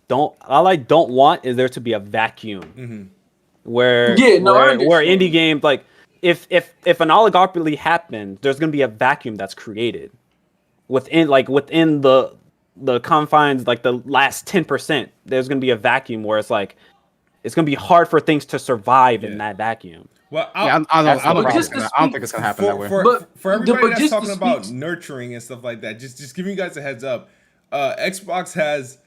don't want is there to be a vacuum Mhm. where Yeah, no, I where understand. indie games, like if an oligopoly happens, there's gonna be a vacuum that's created within the confines, like the last 10%. There's gonna be a vacuum where it's like it's gonna be hard for things to survive in that vacuum. Well, Yeah, I That's the don't problem. think it's gonna happen that way. For everybody but that's just to talking about speak- nurturing and stuff like that, just giving you guys a heads up. Xbox has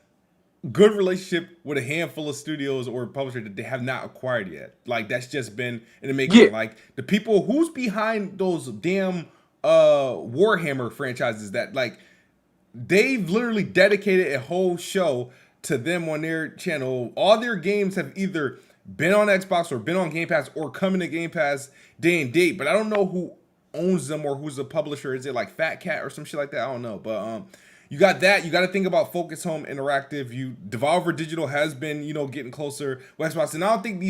good relationship with a handful of studios or publishers that they have not acquired yet. Like that's just been in the making. Yeah. Like the people who's behind those damn Warhammer franchises that like they've literally dedicated a whole show to them on their channel. All their games have either been on Xbox or been on Game Pass or coming to Game Pass day and date, but I don't know who owns them or who's the publisher. Is it like Fat Cat or some shit like that? I don't know. But you got that. You got to think about Focus Home Interactive. Devolver Digital has been, getting closer with Xbox. And I don't think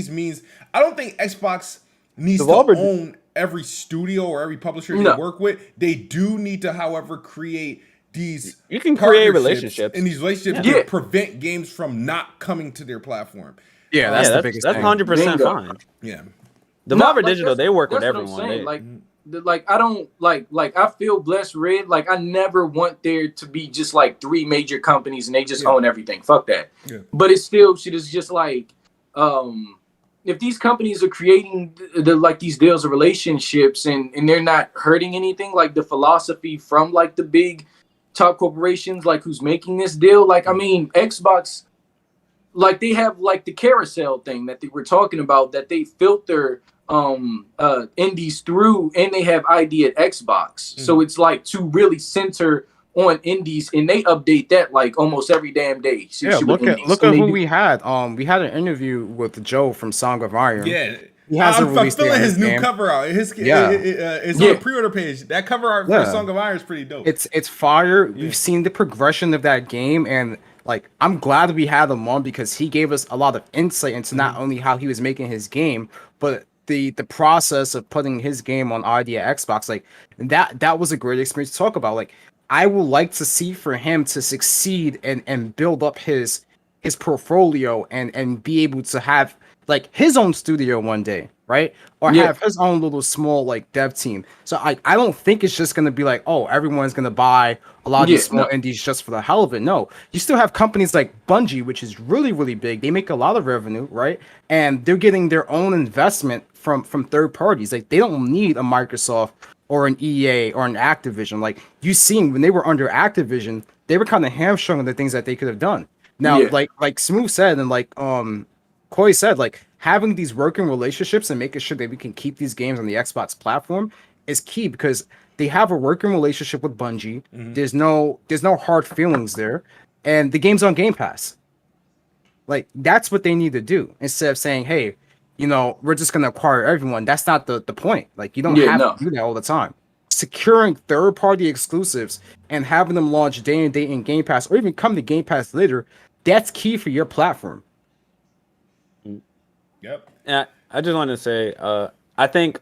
I don't think Xbox needs Devolver- to own every studio or every publisher No. they work with. They do need to, however, create these You can create partnerships, relationships. and these relationships Yeah. that prevent games from not coming to their platform. Yeah, that's the biggest that's thing. 100% Bingo. fine. Yeah. Devolver like, Digital, they work with that's what I'm everyone. saying. They- Like I don't like I feel blessed, Red. Like I never want there to be just like 3 major companies and they just own everything. Fuck that. Yeah. But it's still shit is just like if these companies are creating like these deals of relationships and they're not hurting anything, like the philosophy from like the big top corporations, like who's making this deal, like I mean Xbox, like they have like the carousel thing that they were talking about that they filter indies through, and they have ID at Xbox. So it's like to really center on indies, and they update that like almost every damn day. Yeah, look at who we had. We had an interview with Joe from Song of Iron. Yeah. He hasn't I'm released feeling his new game. cover art. It's on the pre-order page. That cover art for Song of Iron is pretty dope. It's fire. We've seen the progression of that game, and like I'm glad we had him on because he gave us a lot of insight into not only how he was making his game, but the process of putting his game on ID at Xbox. Like that was a great experience to talk about. Like I would like to see for him to succeed and build up his portfolio and be able to have like his own studio one day, right? Or have his own little small like dev team. So I don't think it's just gonna be like, oh, everyone's gonna buy a lot of these small indies just for the hell of it. No, you still have companies like Bungie, which is really, really big. They make a lot of revenue, right? And they're getting their own investment from third parties. Like they don't need a Microsoft or an EA or an Activision. Like you seen when they were under Activision, they were kind of hamstrung on the things that they could have done. Now, like Smooth said, and like Koi said, like having these working relationships and making sure that we can keep these games on the Xbox platform is key because they have a working relationship with Bungie. There's no hard feelings there, and the game's on Game Pass. Like that's what they need to do instead of saying, hey, you know, we're just gonna acquire everyone. That's not the point. Like you don't have to do that all the time. Securing third-party exclusives and having them launch day and date in Game Pass, or even come to Game Pass later, that's key for your platform. Yep. Yeah, I just wanted to say, I think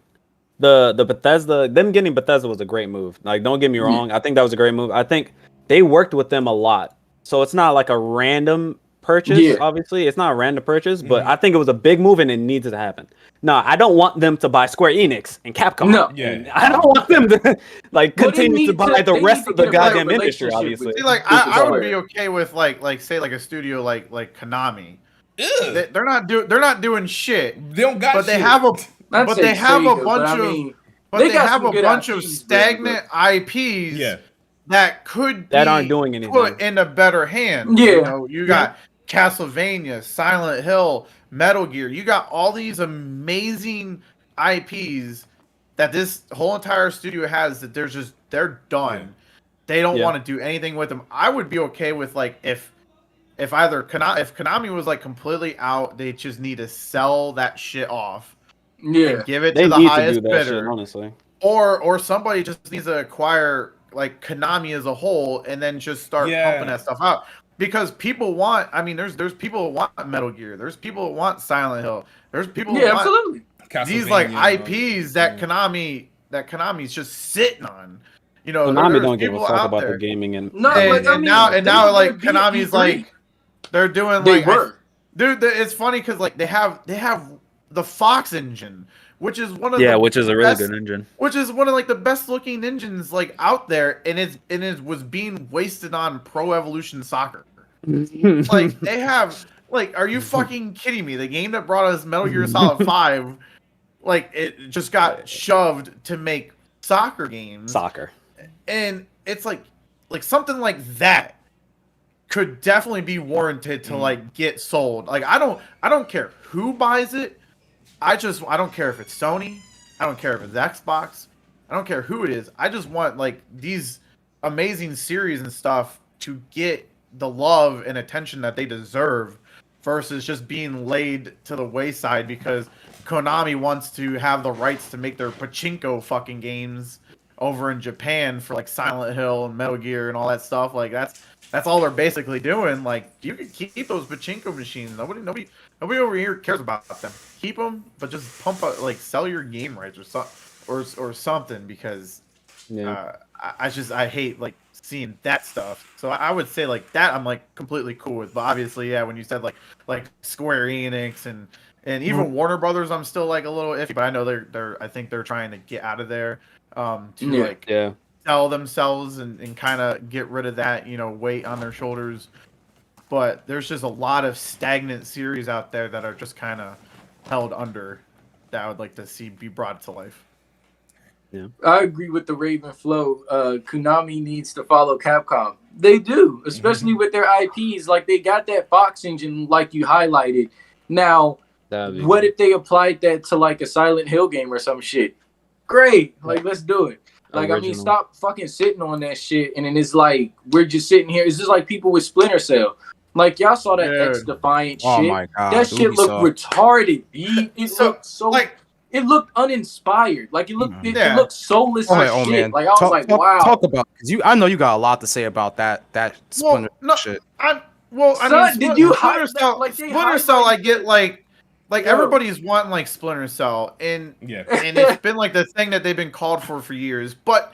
the Bethesda, them getting Bethesda was a great move. Like, don't get me wrong, I think that was a great move. I think they worked with them a lot, so it's not like a random purchase. Obviously, it's not a random purchase, but I think it was a big move and it needs to happen. No, I don't want them to buy Square Enix and Capcom. No, I don't want them to like continue to buy the rest of the goddamn industry. relationship Obviously, with See, like I would be okay with like say like a studio like Konami. They're not doing shit. They don't got But they shit. have a I'd but say they have Sega, a bunch but I of mean, but they they got have some a good bunch of IPs, stagnant IPs that could that be aren't doing anything. put in a better hand. Yeah. You know, you got Castlevania, Silent Hill, Metal Gear. You got all these amazing IPs that this whole entire studio has that they're done. Yeah. They don't want to do anything with them. I would be okay with like if either Konami was like completely out, they just need to sell that shit off. And give it they to the need highest to do that bidder. shit, honestly. Or somebody just needs to acquire like Konami as a whole and then just start pumping that stuff out. Because people want, I mean, there's people who want Metal Gear. There's people who want Silent Hill. There's people who want absolutely. these like IPs that Konami's just sitting on. You know, Konami don't give a people fuck out about there. the gaming and No, And, like, I and mean, now like they're Konami's BFP3. like they're doing They like were. dude. It's funny because like they have the Fox engine, which is one of which is a really best, good engine. which is one of like the best looking engines like out there, and it was being wasted on Pro Evolution Soccer. Like they have like, are you fucking kidding me? The game that brought us Metal Gear Solid 5, like it just got shoved to make soccer games. Soccer. And it's like something like that could definitely be warranted to like get sold. Like I don't care who buys it. I don't care if it's Sony. I don't care if it's Xbox. I don't care who it is. I just want like these amazing series and stuff to get the love and attention that they deserve versus just being laid to the wayside because Konami wants to have the rights to make their pachinko fucking games over in Japan for like Silent Hill and Metal Gear and all that stuff. Like that's all they're basically doing. Like you can keep those pachinko machines. Nobody over here cares about them. Keep them, but just pump out, like sell your game rights or something because I hate like seeing that stuff. So I would say like that I'm like completely cool with. But obviously, yeah, when you said like Square Enix and even Warner Brothers, I'm still like a little iffy. But I know they're I think they're trying to get out of there to sell themselves and kind of get rid of that weight on their shoulders. But there's just a lot of stagnant series out there that are just kind of held under that I would like to see be brought to life. Yeah, I agree with the Raven Flow. Konami needs to follow Capcom. They do, especially with their IPs. Like they got that Fox engine, like you highlighted. Now, what if they applied that to like a Silent Hill game or some shit? Great, like let's do it. Like original. I mean, stop fucking sitting on that shit, and then it's like we're just sitting here. It's just like people with Splinter Cell. Like y'all saw that XDefiant shit. Oh my god, that shit looked retarded. It looked so like. It looked uninspired. Like it looked, it looked soulless as shit. Man. Like I was like, wow. Talk about because I know you got a lot to say about that Splinter shit. I mean, did you Splinter Cell? Like Splinter Cell, I get like everybody's wanting like Splinter Cell, and it's been like the thing that they've been called for years. But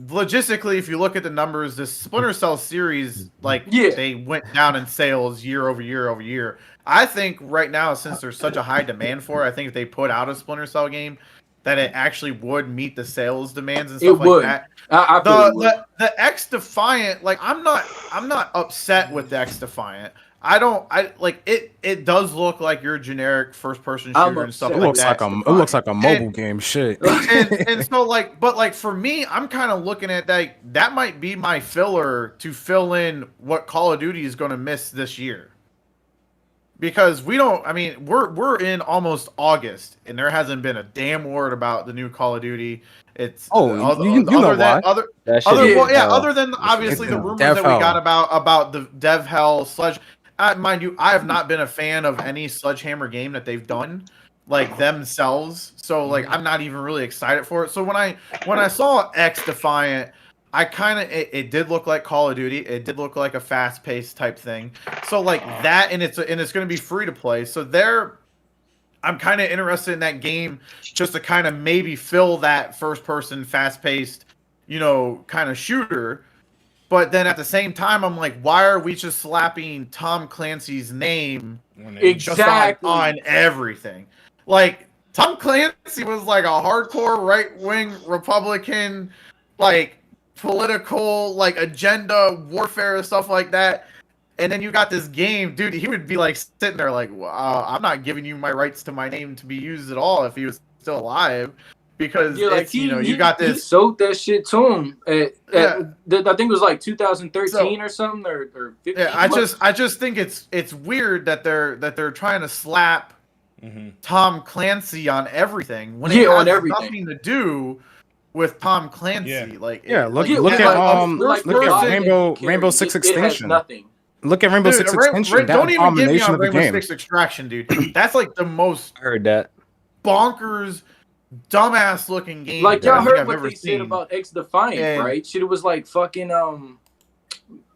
logistically, if you look at the numbers, this Splinter Cell series, they went down in sales year over year over year. I think right now, since there's such a high demand for it, I think if they put out a Splinter Cell game, that it actually would meet the sales demands and stuff like that. The XDefiant, like I'm not upset with the XDefiant. I like it. It does look like your generic first-person shooter and stuff like that. It looks like a mobile game, shit. And so like, but like for me, I'm kind of looking at that might be my filler to fill in what Call of Duty is going to miss this year. Because we're in almost August, and there hasn't been a damn word about the new Call of Duty. It's other than obviously the rumors that we got about the Dev Hell Sledge. Mind you, I have not been a fan of any Sledgehammer game that they've done, like themselves. So like I'm not even really excited for it. So when I saw XDefiant, I kind of it did look like Call of Duty. It did look like a fast-paced type thing. So like that, and it's going to be free to play. So I'm kind of interested in that game just to kind of maybe fill that first-person, fast-paced, kind of shooter. But then at the same time, I'm like, why are we just slapping Tom Clancy's name just on everything? Like Tom Clancy was like a hardcore right-wing Republican, like political like agenda warfare and stuff like that, and then you got this game, dude. He would be like sitting there like, wow, I'm not giving you my rights to my name to be used at all if he was still alive, because you got this. He sold that shit to him I think it was like 2013 or something or 15. Yeah, I just think it's weird that they're trying to slap Tom Clancy on everything when it has nothing to do with Tom Clancy. Look at Rainbow Six Extinction. Look at Rainbow Six Extinction. Don't even get me on Rainbow Six Extraction, dude. That's like the most bonkers, dumbass looking game. Like y'all heard what they said about XDefiant, right? Shit, it was like fucking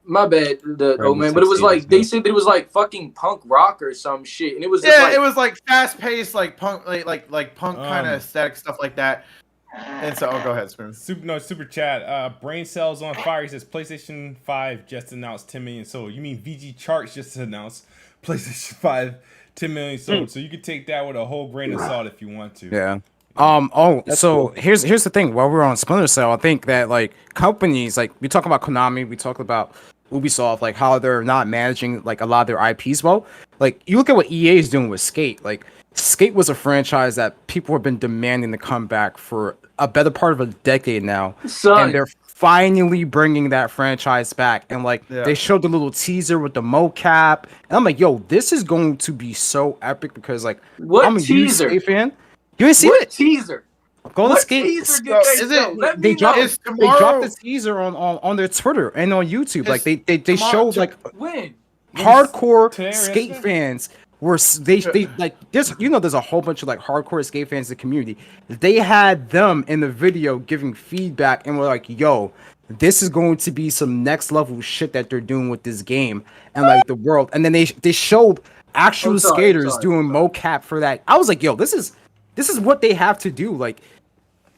my bad, man. But it was like they said that it was like fucking punk rock or some shit, and it was it was like fast paced, like punk, like punk kind of aesthetic stuff like that. And so, go ahead, Spoon. Super chat. Brain Cells on Fire. He says PlayStation 5 just announced 10 million sold. You mean VG Charts just announced PlayStation 5 10 million sold? So you could take that with a whole grain of salt if you want to. Yeah. Here's the thing. While we're on Splinter Cell, I think that like companies, like we talk about Konami, we talk about Ubisoft, like how they're not managing like a lot of their IPs well. Like you look at what EA is doing with Skate. Like Skate was a franchise that people have been demanding to come back for a better part of a decade now, and they're finally bringing that franchise back. And like they showed the little teaser with the mocap, and I'm like, yo, this is going to be so epic because like I'm a huge Skate fan. You ain't seen it? Teaser. Go to Skate. They dropped the teaser on their Twitter and on YouTube. Like they showed like hardcore Skate fans. Where they like this, there's a whole bunch of like hardcore Skate fans in the community. They had them in the video giving feedback, and we're like, "Yo, this is going to be some next level shit that they're doing with this game and like the world." And then they showed actual skaters doing mocap for that. I was like, "Yo, this is what they have to do." Like,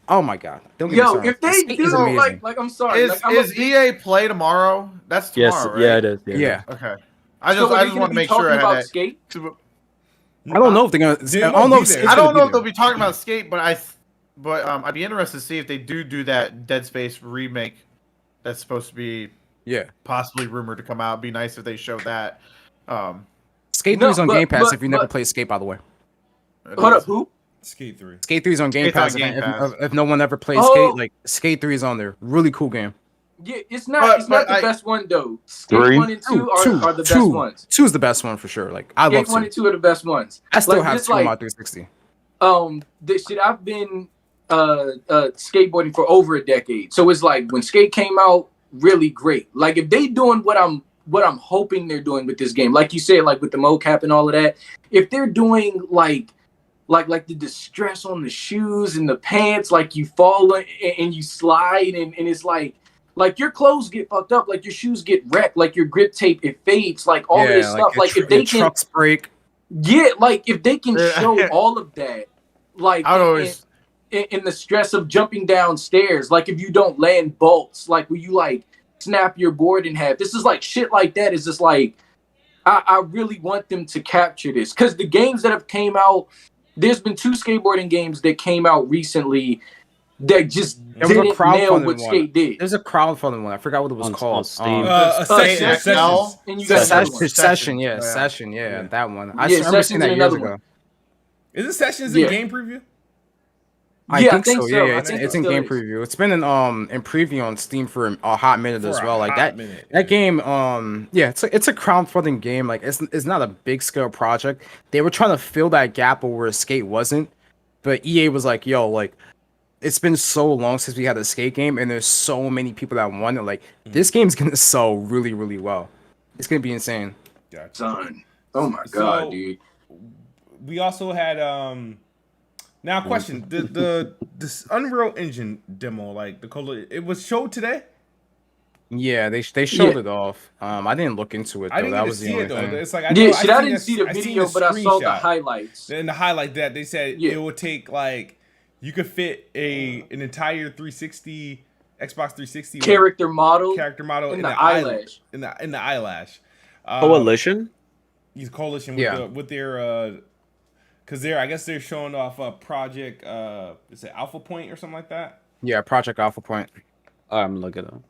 Oh my god! Don't get me Yo, started. if they Skate is do amazing. like I'm sorry, like, I'm Is EA Play tomorrow? That's tomorrow, Yes, right? yeah, it is. Yeah. Okay. I so just are they want gonna to be make sure talking I had about that. Skate? I don't know if they're gonna. They I won't don't know be if there. Skate's I gonna don't be know if they'll there. be talking about Skate, but I'd be interested to see if they do that Dead Space remake. That's supposed to be Yeah. possibly rumored to come out. It'd be nice if they showed that. Skate No, 3's on but- Game Pass but- if you never but- played Skate, by the way. Hold up, who? Skate 3. Skate 3's on Game Skate's on Pass. Game Pass. If no one ever played Oh. Skate, like Skate 3 is on there. Really cool game. Yeah, it's not. But- it's not but the I- best one though. Skate Three? 1 and 2 are the best ones. 2's the best one for sure. Like I love Skate 1 2. and 2 are the best ones. I still like, have just 2 on like- my 360. This shit. I've been skateboarding for over a decade, so it's like when Skate came out, really great. Like if they doing what I'm hoping they're doing with this game, like you said, like with the mocap and all of that. If they're doing like the distress on the shoes and the pants, like you fall and you slide and it's like your clothes get fucked up, like your shoes get wrecked, like your grip tape it fades, like all of this stuff. Like if they can, trucks break. yeah, like if they can show all of that, like I would always. in the stress of jumping downstairs, like if you don't land bolts, like will you like snap your board in half? This is like shit like that is just like I really want them to capture this because the games that have came out, there's been 2 skateboarding games that came out recently that just There was a didn't nail crowdfunding what one. Skate did. There's a crowdfunding one. I forgot what it was On called. Steam. Sessions. XL? And you got another one. Session, yeah, Yeah. Session, yeah, Yeah. that one. Yeah, I remember Sessions seeing that and years another ago. one. Is it Sessions Yeah. in game preview? I Yeah, I think think so. so. Yeah, I it's think it's it in still game is. preview. It's been in preview on Steam for a hot minute For as a well. Like hot that minute, that game. Yeah, it's a crowdfunding game. Like it's not a big scale project. They were trying to fill that gap where Skate wasn't, but EA was like, "Yo, like it's been so long since we had a Skate game, and there's so many people that want it. Like this game's gonna sell really, really well. It's gonna be insane." Gotcha. Son. Oh my So- god, dude. We also had now question this Unreal Engine demo, like it was showed today. Yeah, they showed Yeah. it off. I didn't look into it though. I didn't that get to was the see only it though. thing. It's like I didn't see the video, but I saw the screenshot. highlights. In the highlight that they said Yeah. it would take like you could fit an entire 360 Xbox 360 Character model character model in in the the eyelash. in the eyelash. Coalition. He's coalition Yeah. with their because I guess they're showing off a project is it Alpha Point or something like that. Yeah, Project Alpha Point. I'm gonna look it up.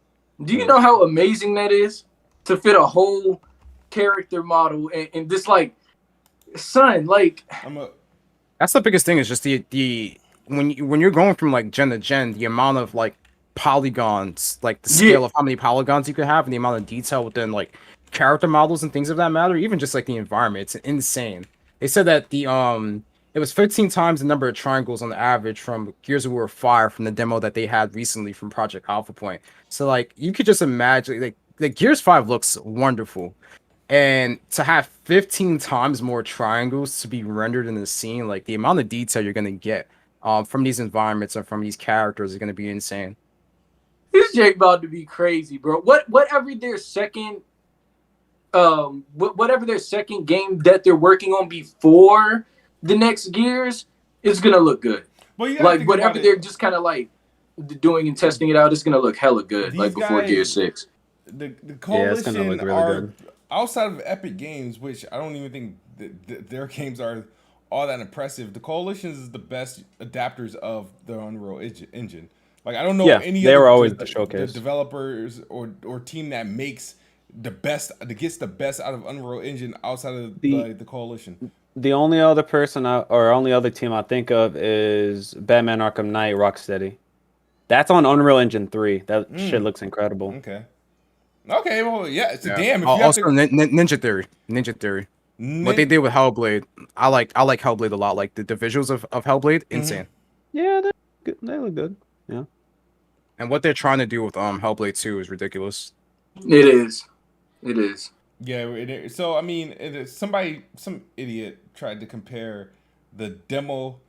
Do you know how amazing that is to fit a whole character model and this like, son, like That's the biggest thing is just the when you're going from like gen to gen, the amount of like polygons, like the scale of how many polygons you could have, and the amount of detail within like character models and things of that matter, even just like the environment, it's insane. They said that it was 15 times the number of triangles on the average from Gears of War 5 from the demo that they had recently from Project Alpha Point. So like you could just imagine like Gears 5 looks wonderful. And to have 15 times more triangles to be rendered in the scene, like the amount of detail you're gonna get from these environments and from these characters is gonna be insane. this Jake about to be crazy, bro. Whatever their second game that they're working on before the next Gears is gonna look good. Well, you gotta Like think whatever about it. they're just kind of like doing and testing it out, it's gonna look hella good. These like before guys- Gears 6. The Yeah, coalition it's gonna look really are good. outside of Epic Games, which I don't even think their games are all that impressive. The coalition is the best adapters of the Unreal Engine. Like I don't know Yeah, any they other were always the showcase. developers or team that makes the best that gets the best out of Unreal Engine outside of the coalition. The only other person or only other team I think of is Batman Arkham Knight Rocksteady. That's on Unreal Engine 3. That shit looks incredible. Okay, well, yeah, it's Yeah. a damn. If you have Also, to, Ninja Theory. What they did with Hellblade, I like Hellblade a lot. Like the visuals of Hellblade, insane. Yeah, they look good. Yeah. And what they're trying to do with Hellblade 2 is ridiculous. It is. It is. Yeah, so I mean, some idiot tried to compare the demo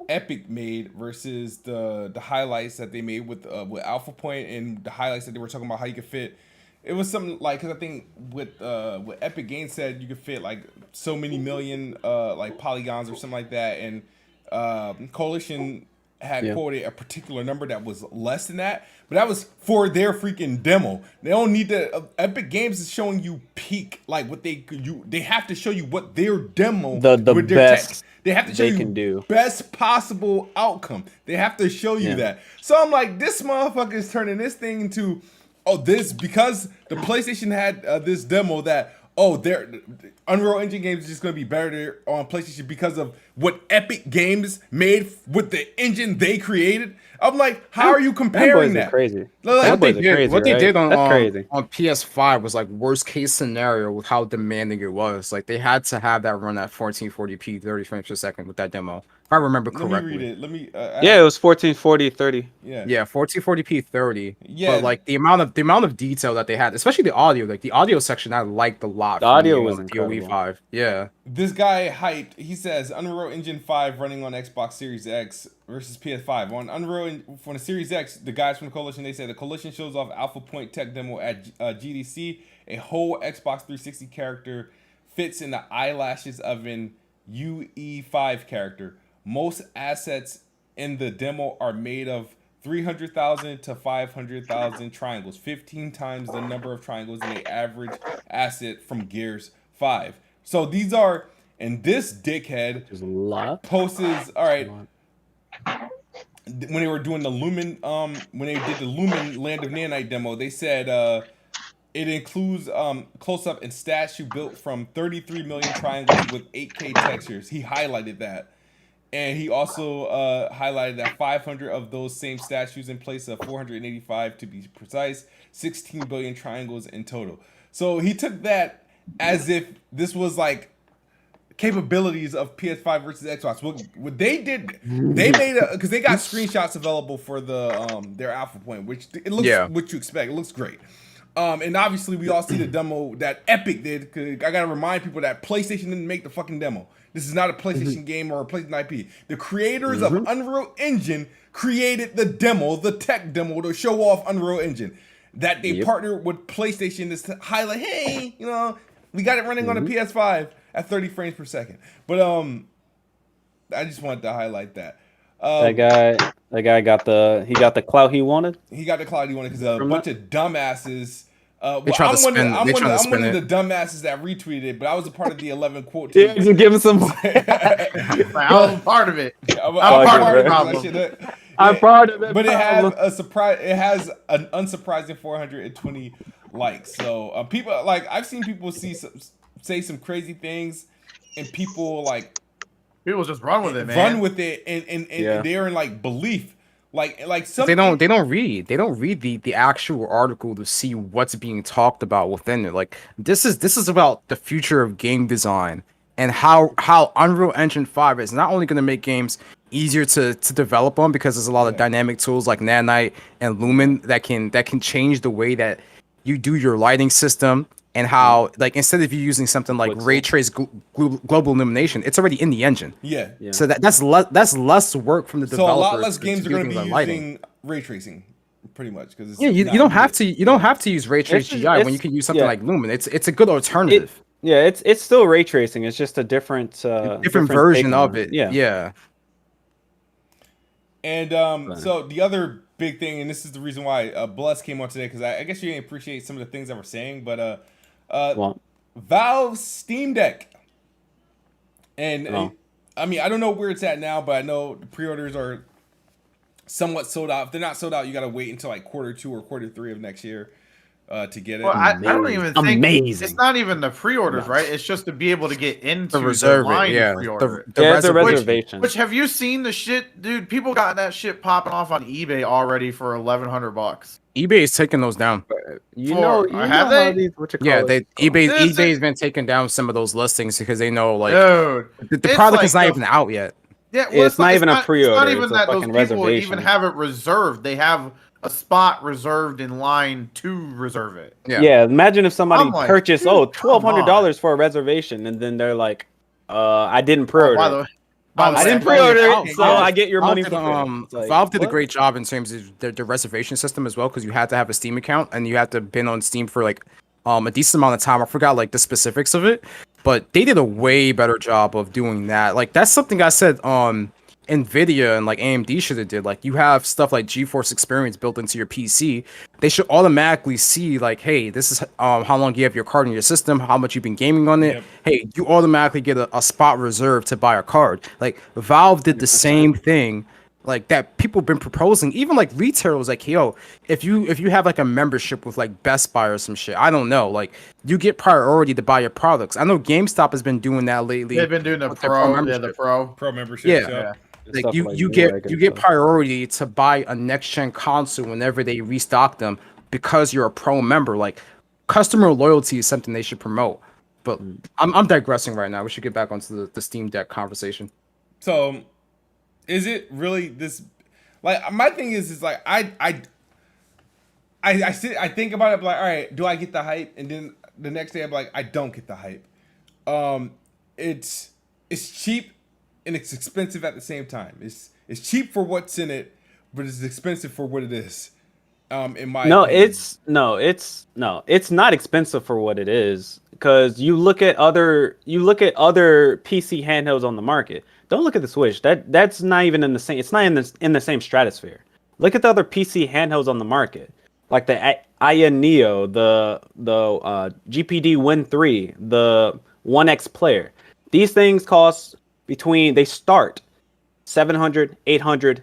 Epic made versus the highlights that they made with Alpha Point and the highlights that they were talking about how you could fit. It was something like because I think with Epic Games said you could fit like so many million like polygons or something like that, and Coalition had quoted a particular number that was less than that, but that was for their freaking demo. They don't need to. Epic Games is showing you peak, like what they have to show you what their demo, the with their best tech, they have to show they you can do. best possible outcome. They have to show you that. So I'm like, this motherfucker is turning this thing into, this because the PlayStation had this demo that. Their Unreal Engine games is just gonna be better on PlayStation because of what Epic Games made with the engine they created. I'm like, how are you comparing that? Crazy. Like, What they did on crazy. on PS5 was like worst case scenario with how demanding it was. Like they had to have that run at 1440p 30 frames per second with that demo. If I remember correctly. Let me read it. Let me. Yeah, it was 1440 30. Yeah. Yeah, 1440p 30. Yeah. But like the amount of detail that they had, especially the audio, like the audio section, I liked a lot. The audio from, was the incredible. OE5. Yeah. This guy hyped. He says Unreal Engine 5 running on Xbox Series X versus PS5 on Unreal for the Series X. The guys from the Coalition, they said the Coalition shows off Alpha Point tech demo at GDC. A whole Xbox 360 character fits in the eyelashes of an UE5 character. Most assets in the demo are made of 300,000 to 500,000 triangles, 15 times the number of triangles in the average asset from Gears 5. So these are, and this dickhead There's a lot. posts, all right, when they were doing the Lumen, when they did the Lumen Land of Nanite demo, they said it includes close-up and statue built from 33 million triangles with 8K textures. He highlighted that. And he also highlighted that 500 of those same statues in place of 485 to be precise, 16 billion triangles in total. So he took that as if this was like capabilities of PS5 versus Xbox. What they did, they made because they got screenshots available for the their Alpha Point, which it looks what you expect. It looks great. And obviously we all see the demo that Epic did. Cause I gotta remind people that PlayStation didn't make the fucking demo. This is not a PlayStation game or a PlayStation IP. The creators of Unreal Engine created the demo, the tech demo, to show off Unreal Engine. That they partnered with PlayStation to highlight, hey, we got it running on a PS5 at 30 frames per second. But I just wanted to highlight that. That guy got the clout he wanted. He got the clout he wanted because a bunch of dumbasses. I'm one of the dumbasses that retweeted it, but I was a part of the 11 quote team. Yeah, just give him some. I was part of it. I'm part of it. I'm part of it. But it has a surprise. It has an unsurprising 420 likes. So people I've seen people say some crazy things, and people just run with it, man. Run with it, and they're in belief. Like some they don't read the actual article to see what's being talked about within it. Like this is about the future of game design and how Unreal Engine 5 is not only going to make games easier to develop on because there's a lot of dynamic tools like Nanite and Lumen that can change the way that you do your lighting system. And how, instead of you using something like ray trace global illumination, it's already in the engine. Yeah. So that's less work from the developer. So a lot less games are going to be using ray tracing, pretty much, because you don't have to use ray trace GI when you can use something like Lumen. It's a good alternative. It's still ray tracing. It's just a different version of it. Yeah. And so the other big thing, and this is the reason why Bless came on today, because I guess you didn't appreciate some of the things that we're saying, but Valve Steam Deck, and I mean, I don't know where it's at now, but I know the pre-orders are somewhat sold out. If they're not sold out, you got to wait until Q2 or Q3 of next year to get it. Well, I don't even think it's not even the pre-orders, right? It's just to be able to get into the line pre-order. It's a reservation. Which have you seen the shit, dude? People got that shit popping off on eBay already for $1,100. eBay is taking those down. Have they? eBay's been taking down some of those listings because they know dude, the product is not even out yet. Yeah, well, it's not even a pre-order. It's not even it's that those people reservation. even have it reserved. They have a spot reserved in line to reserve it. Yeah, imagine if somebody purchased $1,200 for a reservation, and then they're like, I didn't pre-order. I didn't pre-order it, so I get your money for free. Valve did a great job in terms of the reservation system as well, because you had to have a Steam account and you had to been on Steam for a decent amount of time. I forgot the specifics of it, but they did a way better job of doing that. That's something I said Nvidia and like AMD should have did. Like you have stuff like GeForce Experience built into your PC. They should automatically see like, hey, this is how long you have your card in your system, how much you've been gaming on it. Yep. Hey, you automatically get a spot reserved to buy a card. Like Valve did the same thing. Like that people have been proposing, even like retailers, like, yo, if you have like a membership with like Best Buy or some shit, I don't know, like you get priority to buy your products. I know GameStop has been doing that lately. They've been doing the with their pro, membership. the pro. Pro membership. Yeah. Like Stuff you Newegg and get stuff. priority to buy a next gen console whenever they restock them because you're a pro member. Like customer loyalty is something they should promote. But I'm digressing right now. We should get back onto the Steam Deck conversation. So, is it really this? Like, my thing is like I think about it, like, all right, do I get the hype? And then the next day I'm like, I don't get the hype. It's cheap and it's expensive at the same time. It's cheap for what's in it, but it's expensive for what it is. In my opinion. It's not expensive for what it is, because you look at other PC handhelds on the market. Don't look at the Switch. That's not even in the same. It's not in the same stratosphere. Look at the other PC handhelds on the market, like the Aya Neo, the GPD Win 3, the One X Player. These things cost they start $700, $800,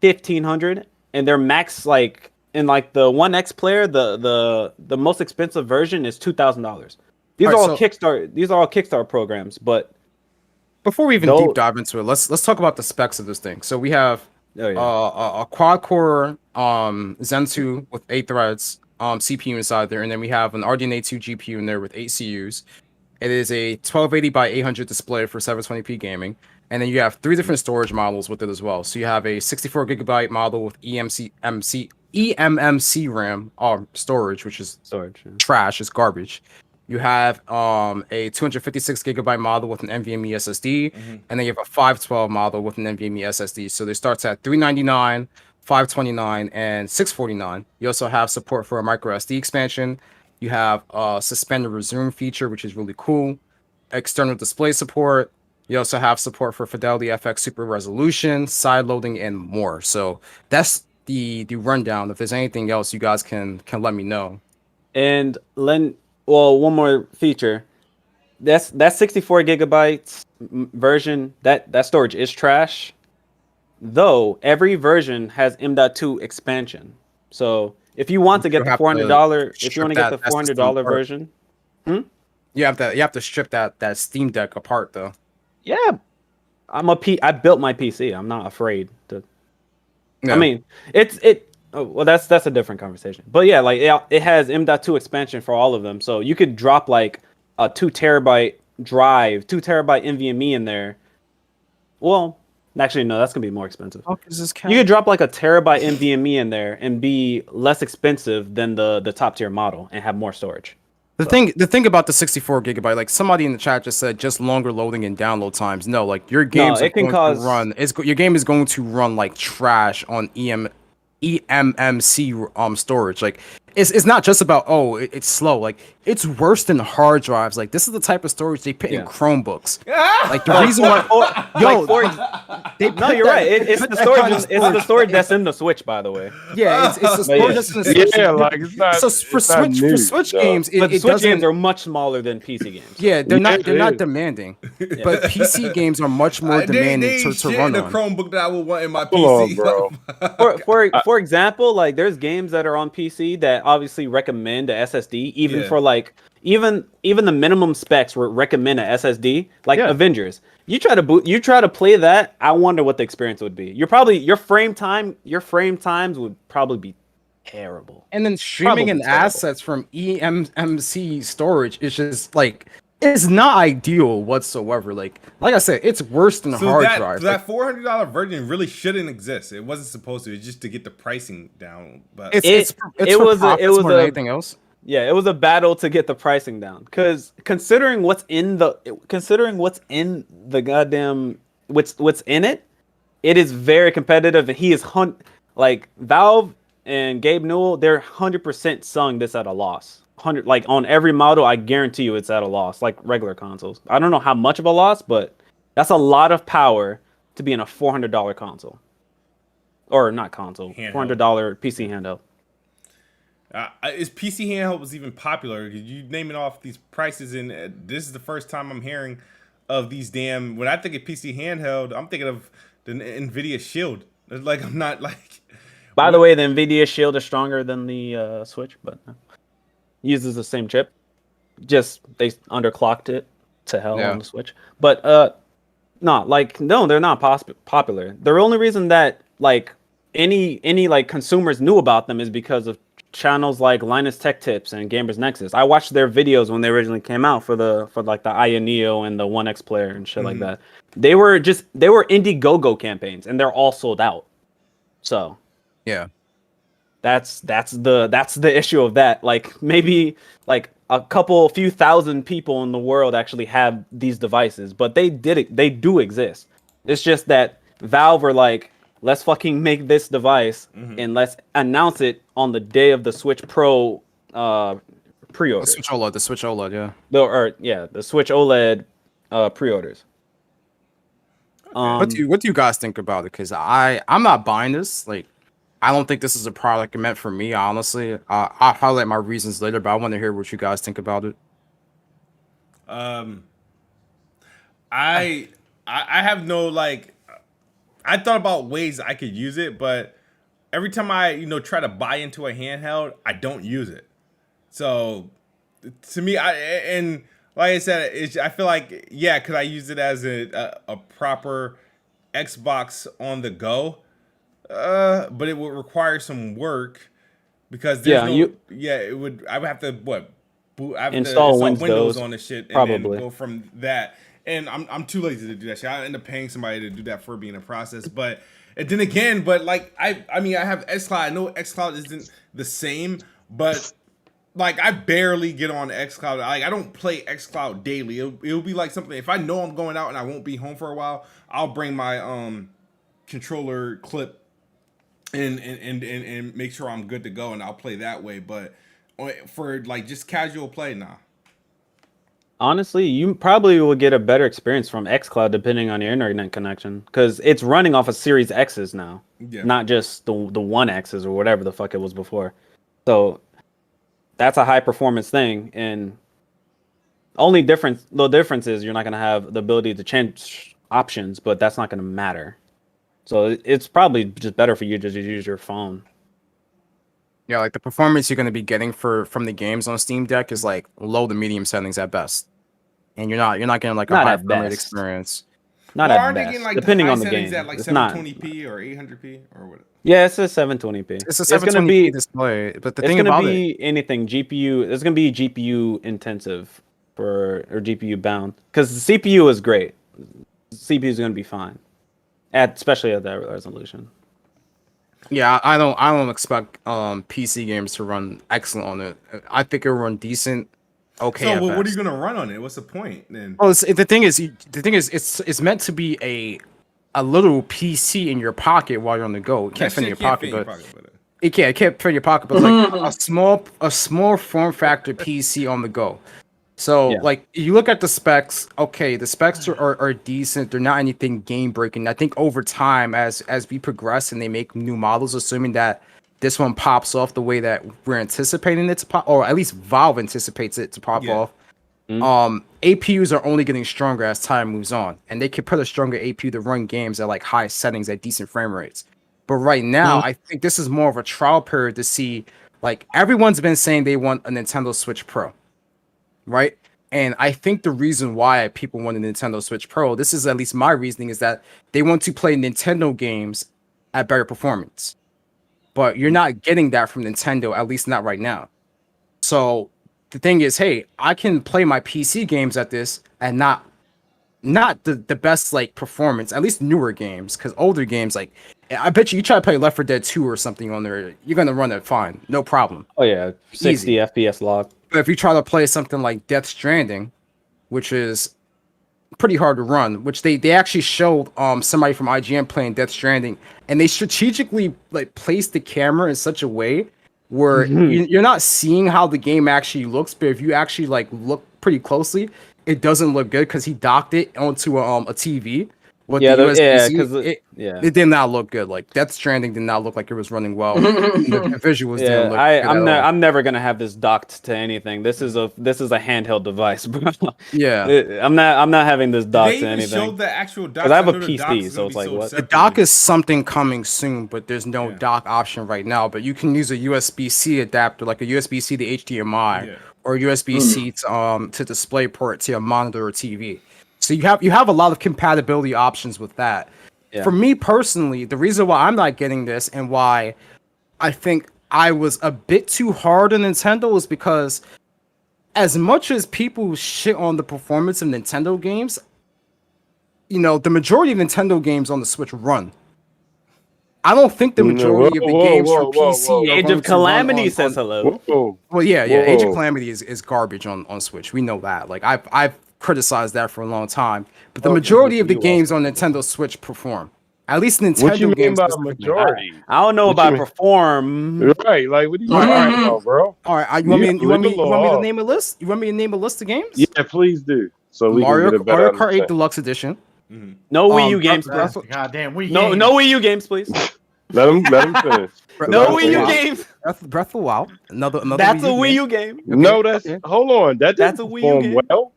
$1,500, and their max, like in like the One X Player, the most expensive version is $2,000. These are all Kickstarter programs, but before we even deep dive into it, let's talk about the specs of this thing. So we have a quad core Zen 2 with 8 threads CPU inside there, and then we have an RDNA 2 GPU in there with 8 CUs. It is a 1280 by 800 display for 720p gaming, and then you have 3 different storage models with it as well. So you have a 64 gigabyte model with eMMC RAM storage, which is trash, it's garbage. You have a 256 gigabyte model with an NVMe SSD, and then you have a 512 model with an NVMe SSD. So they starts at $399, $529, and $649. You also have support for a micro SD expansion. You have a suspend and resume feature, which is really cool. External display support. You also have support for Fidelity FX Super Resolution, side loading, and more. So that's the rundown. If there's anything else, you guys can let me know. And one more feature. That 64 gigabytes version, that storage is trash. Though every version has M.2 expansion. So if you want to get the $400 version, you have to strip that Steam Deck apart though. Yeah, I built my PC. I'm not afraid to. No. I mean, that's a different conversation. But yeah, like it has M.2 expansion for all of them, so you could drop like a 2 terabyte drive, 2 terabyte NVMe in there. Well, actually, no, that's gonna be more expensive. You could drop like a terabyte NVMe in there and be less expensive than the top tier model and have more storage. The thing about the 64 gigabyte, like somebody in the chat just said, just longer loading and download times. No, like your games your game is going to run like trash on eMMC storage. Like it's not just about it's slow. Like it's worse than hard drives. Like this is the type of storage they put in Chromebooks. Like the reason why you're right. It's the storage. It's the storage that's in the Switch, by the way. Yeah, it's the storage that's in the Switch. Yeah, like it's not. So for Switch games, but the Switch games are much smaller than PC games. Yeah, they're not demanding. But PC games are much more demanding to run on. The Chromebook that I would want in my PC, bro. For example, like there's games that are on PC that obviously recommend a SSD, even for like even the minimum specs recommend a SSD, like Avengers. You try to play that, I wonder what the experience would be. Your frame times would probably be terrible. And then streaming in assets from eMMC storage is just like it's not ideal whatsoever. Like I said, it's worse than hard drive. That $400 version really shouldn't exist. It wasn't supposed to. It's just to get the pricing down. But it was more than anything else. Yeah, it was a battle to get the pricing down. Because considering what's in the goddamn what's in it, it is very competitive. And he is like Valve and Gabe Newell, they're 100% selling this at a loss. Like on every model, I guarantee you it's at a loss, like regular consoles. I don't know how much of a loss, but that's a lot of power to be in a $400 console, or not console, Handheld. $400 PC handheld. Is PC handheld was even popular? You naming off these prices, and this is the first time I'm hearing of these damn. When I think of PC handheld, I'm thinking of the NVIDIA Shield. Like I'm not like. By the way, the NVIDIA Shield is stronger than the Switch, but uses the same chip. Just they underclocked it to hell on the Switch. But no, they're not popular. The only reason that like any like consumers knew about them is because of channels like Linus Tech Tips and Gamers Nexus. I watched their videos when they originally came out for like the Aya Neo and the One X player and shit like that. They were Indiegogo campaigns, and they're all sold out. So yeah, that's the issue of that. Like maybe like a few thousand people in the world actually have these devices, but they do exist. It's just that Valve were like, let's fucking make this device and let's announce it on the day of the Switch Pro pre-order. The Switch OLED, yeah. The Switch OLED pre-orders. What do you guys think about it? Because I'm not buying this. Like, I don't think this is a product meant for me, honestly. I'll highlight my reasons later, but I want to hear what you guys think about it. I have no like. I thought about ways I could use it, but every time I try to buy into a handheld, I don't use it. So to me, like I said, I feel like could I use it as a proper Xbox on the go? But it would require some work because there's it would. I would have to install Windows on the shit and then go from that. And I'm too lazy to do that shit. I end up paying somebody to do that for me in the process. But then again, like I mean, I have xCloud. I know xCloud isn't the same, but like I barely get on xCloud. Like I don't play xCloud daily. It'll be like something. If I know I'm going out and I won't be home for a while, I'll bring my controller clip and make sure I'm good to go, and I'll play that way. But for like just casual play, nah. Honestly, you probably will get a better experience from xCloud depending on your internet connection, because it's running off of Series X's now, not just the One X's or whatever the fuck it was before. So that's a high performance thing, and the difference is you're not gonna have the ability to change options, but that's not gonna matter. So it's probably just better for you to just use your phone. Yeah, like the performance you're going to be getting from the games on Steam Deck is like low to medium settings at best, and you're not getting like a high frame rate experience. Not at best, like depending on the game. At like 720p or 800p or what? Yeah, it's a 720p. It's a 720p display, but the thing about it, it's gonna be anything GPU. It's gonna be GPU intensive or GPU bound, because the CPU is great. The CPU is gonna be fine, especially at that resolution. Yeah, I don't expect PC games to run excellent on it. I think it'll run decent. Okay. So what are you gonna run on it? What's the point then? Oh, the thing is, it's meant to be a little PC in your pocket while you're on the go. It can't fit in your pocket, but it can't fit in your pocket, but like a small form factor PC on the go. So like you look at the specs, okay, the specs are decent. They're not anything game breaking. I think over time, as we progress and they make new models, assuming that this one pops off the way that we're anticipating it to pop, or at least Valve anticipates it to pop off. APUs are only getting stronger as time moves on, and they can put a stronger APU to run games at like high settings at decent frame rates. But right now, I think this is more of a trial period to see, like everyone's been saying they want a Nintendo Switch Pro. Right? And I think the reason why people want a Nintendo Switch Pro, this is at least my reasoning, is that they want to play Nintendo games at better performance. But you're not getting that from Nintendo, at least not right now. So the thing is, hey, I can play my PC games at this and not the best like performance, at least newer games, because older games, like I bet you try to play Left 4 Dead 2 or something on there, you're gonna run it fine, no problem. Oh yeah, 60 Easy. FPS log. But if you try to play something like Death Stranding, which is pretty hard to run, which they actually showed somebody from IGN playing Death Stranding, and they strategically like placed the camera in such a way where you're not seeing how the game actually looks, but if you actually like look pretty closely, it doesn't look good because he docked it onto a TV, with Yeah, the yeah, USB-C, 'cause it did not look good. Like Death Stranding did not look like it was running well. The visuals didn't look good at all. I'm never gonna have this docked to anything. This is a handheld device, bro. Yeah. I'm not having this Did docked they to even show anything. the actual dock? 'Cause I have a know the PC, dock is so gonna it's be like, what? The separate. dock is something coming soon, but there's no Yeah. dock option right now. But you can use a USB-C adapter, like a USB-C to HDMI, Yeah. or USB-C to DisplayPort to a monitor or TV. So you have a lot of compatibility options with that. Yeah. For me personally, the reason why I'm not getting this and why I think I was a bit too hard on Nintendo is because as much as people shit on the performance of Nintendo games, you know, the majority of Nintendo games on the Switch run. I don't think the majority of the games for PC are Age going of to run Calamity on- says hello. Whoa. Well, yeah, Age of Whoa. Calamity is garbage on Switch. We know that. Like I've criticized that for a long time. But the Oh, majority of the you games on Nintendo Switch perform. At least What you Nintendo mean games. by specifically. majority? I don't know What you about mean? perform. Right, like what are you All right, talking about, bro? All right, you You want me leave the to law. name a list? You want me to name a list of games? Yeah, please do. So we Mario can get a better Kart 8 understanding. Deluxe Edition. No Wii U games, Breath- please. Goddamn, we No Wii U games, please. Let him finish. No Breath Wii U of the games. Breath of the Wild. Another That's a Wii game. U game. No, that's hold on. That That's didn't a Wii U perform game. well.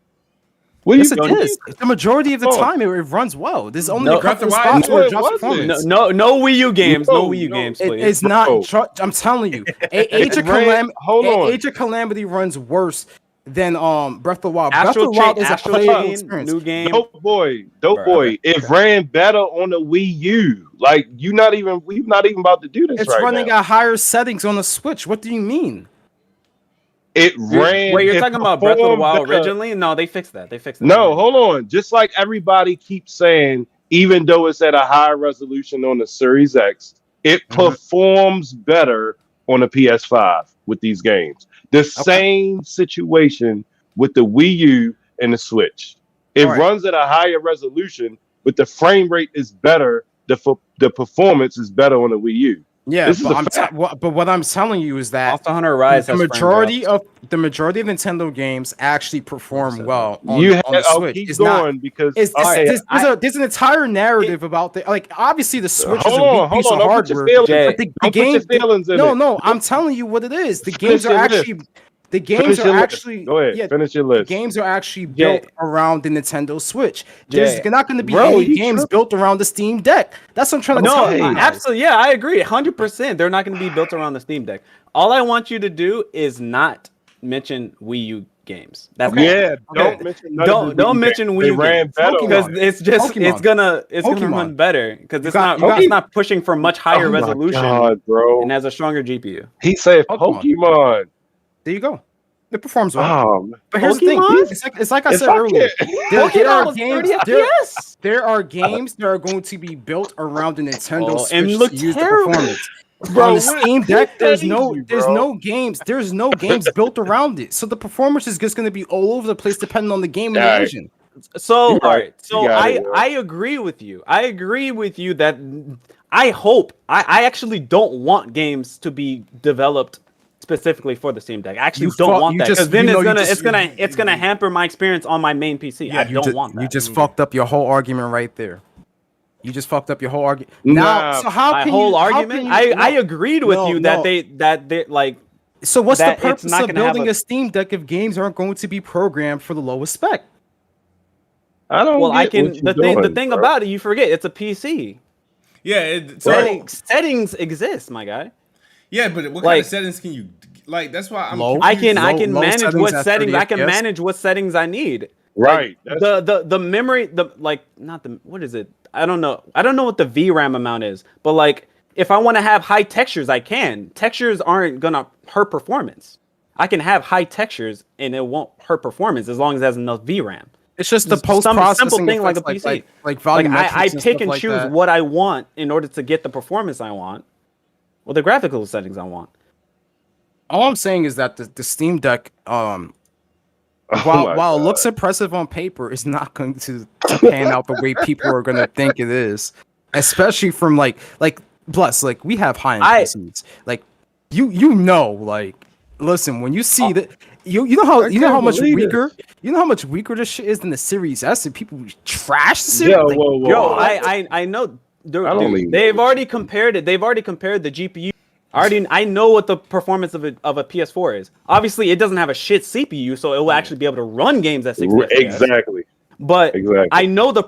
What Yes, you it is. The majority of the Oh. time, it runs well. There's only No, a couple of Breath of the spots Wild- where No, it drops it wasn't. performance. No Wii U games. No No, Wii U no. games, It please. is Bro. not. I'm telling you, Age of ran- hold on. Age of Calamity runs worse than Breath of the Wild. Astral Breath of the Wild Chain- is a Astral playable Chain, experience. new game. Dope boy. Bruh. It ran better on the Wii U. Like we're not even about to do this It's right running now. at higher settings on the Switch. What do you mean? It ran. Wait, you're it talking about Breath of the performed Wild better. originally? No, they fixed that. No, hold on. Just like everybody keeps saying, even though it's at a higher resolution on the Series X, it performs better on the PS5 with these games. The same situation with the Wii U and the Switch. It All right. runs at a higher resolution, but the frame rate is better. The performance is better on the Wii U. Yeah, This is but a fact. what I'm telling you is that Monster Hunter Rise the has majority of Nintendo games actually perform well on, You on the I'll Switch. keep It's going not. because There's an entire narrative about the like. Obviously, the Switch is a hold weak piece on. of Don't put your hardware. feelings. Jay, But the Don't put your game, feelings in it. no, I'm telling you what it is. The Finish games are your list. actually. The games Finish are your list. actually. Go ahead. Yeah, Finish your the list. games are actually built around the Nintendo Switch. There's Jay, not going to be bro, any you games tripping. built around the Steam Deck. That's what I'm trying to No, tell you. guys. absolutely. Yeah, I agree. 100%. They're not going to be built around the Steam Deck. All I want you to do is not mention Wii U games. That's all. Yeah, don't Okay. mention none of the Don't Wii mention games. Wii They U ran games better Pokemon. because on it's just it's gonna Pokemon. run better because it's got- not you it's got- not pushing for much higher Oh my resolution God, bro. and has a stronger GPU. He said Pokemon. Pokemon. There you go. It performs well. Oh, But here's the thing. Pokemon? It's like I if said I earlier. can't- There are was games. 30 FPS. There are games that are going to be built around the Nintendo Oh, and Switch look to use terrible. the performance. Bro, On the what- Steam who Deck, there's pays no you, bro? games built around it. So the performance is just going to be all over the place depending on the game and the Alright. engine. So You're all right. right. So You got it, bro. I agree with you. I agree with you that I hope I actually don't want games to be developed specifically for the Steam Deck. I actually You don't fuck- want you that just- because then you know, you it's gonna hamper my experience on my main PC. I don't want that. You just fucked up your whole argument right there. You just fucked up your whole argument. Nah, Now, so how My can whole you, how argument. can you- I agreed with No, you no. that they like. So what's the that it's purpose not of gonna have building a- a Steam Deck if games aren't going to be programmed for the lowest spec? I don't. Well, I get can. what The you're thing doing, bro. about it, you forget it's a PC. Yeah, so Settings exist, my guy. yeah, but what kind Like- of settings can you like? That's why I'm. Low? I can Low manage settings what at settings 30 I can FPS? manage what settings I need. Right. Like, That's- the memory not the what is it? I don't know what the VRAM amount is, but like if I want to have high textures, I can. Textures aren't gonna hurt performance. I can have high textures and it won't hurt performance as long as it has enough VRAM. It's just the Just post some processing simple thing like a PC. like Like volumetrics I and pick stuff and like choose that. what I want in order to get the performance I want, or the graphical settings I want. All I'm saying is that the Steam Deck, Oh while my it looks God. impressive on paper, is not going to pan out the way people are going to think it is. Especially from like plus like we have high end I- PCs. Like you know like listen when you see that you know how much weaker this shit is than the Series S, and people trash the Series. Yeah, whoa. Yo, I know. Dude, they've already compared it. They've already compared the GPU. I know what the performance of a PS4 is. Obviously, it doesn't have a shit CPU, so it will actually be able to run games at 60 FPS. Exactly. But I know the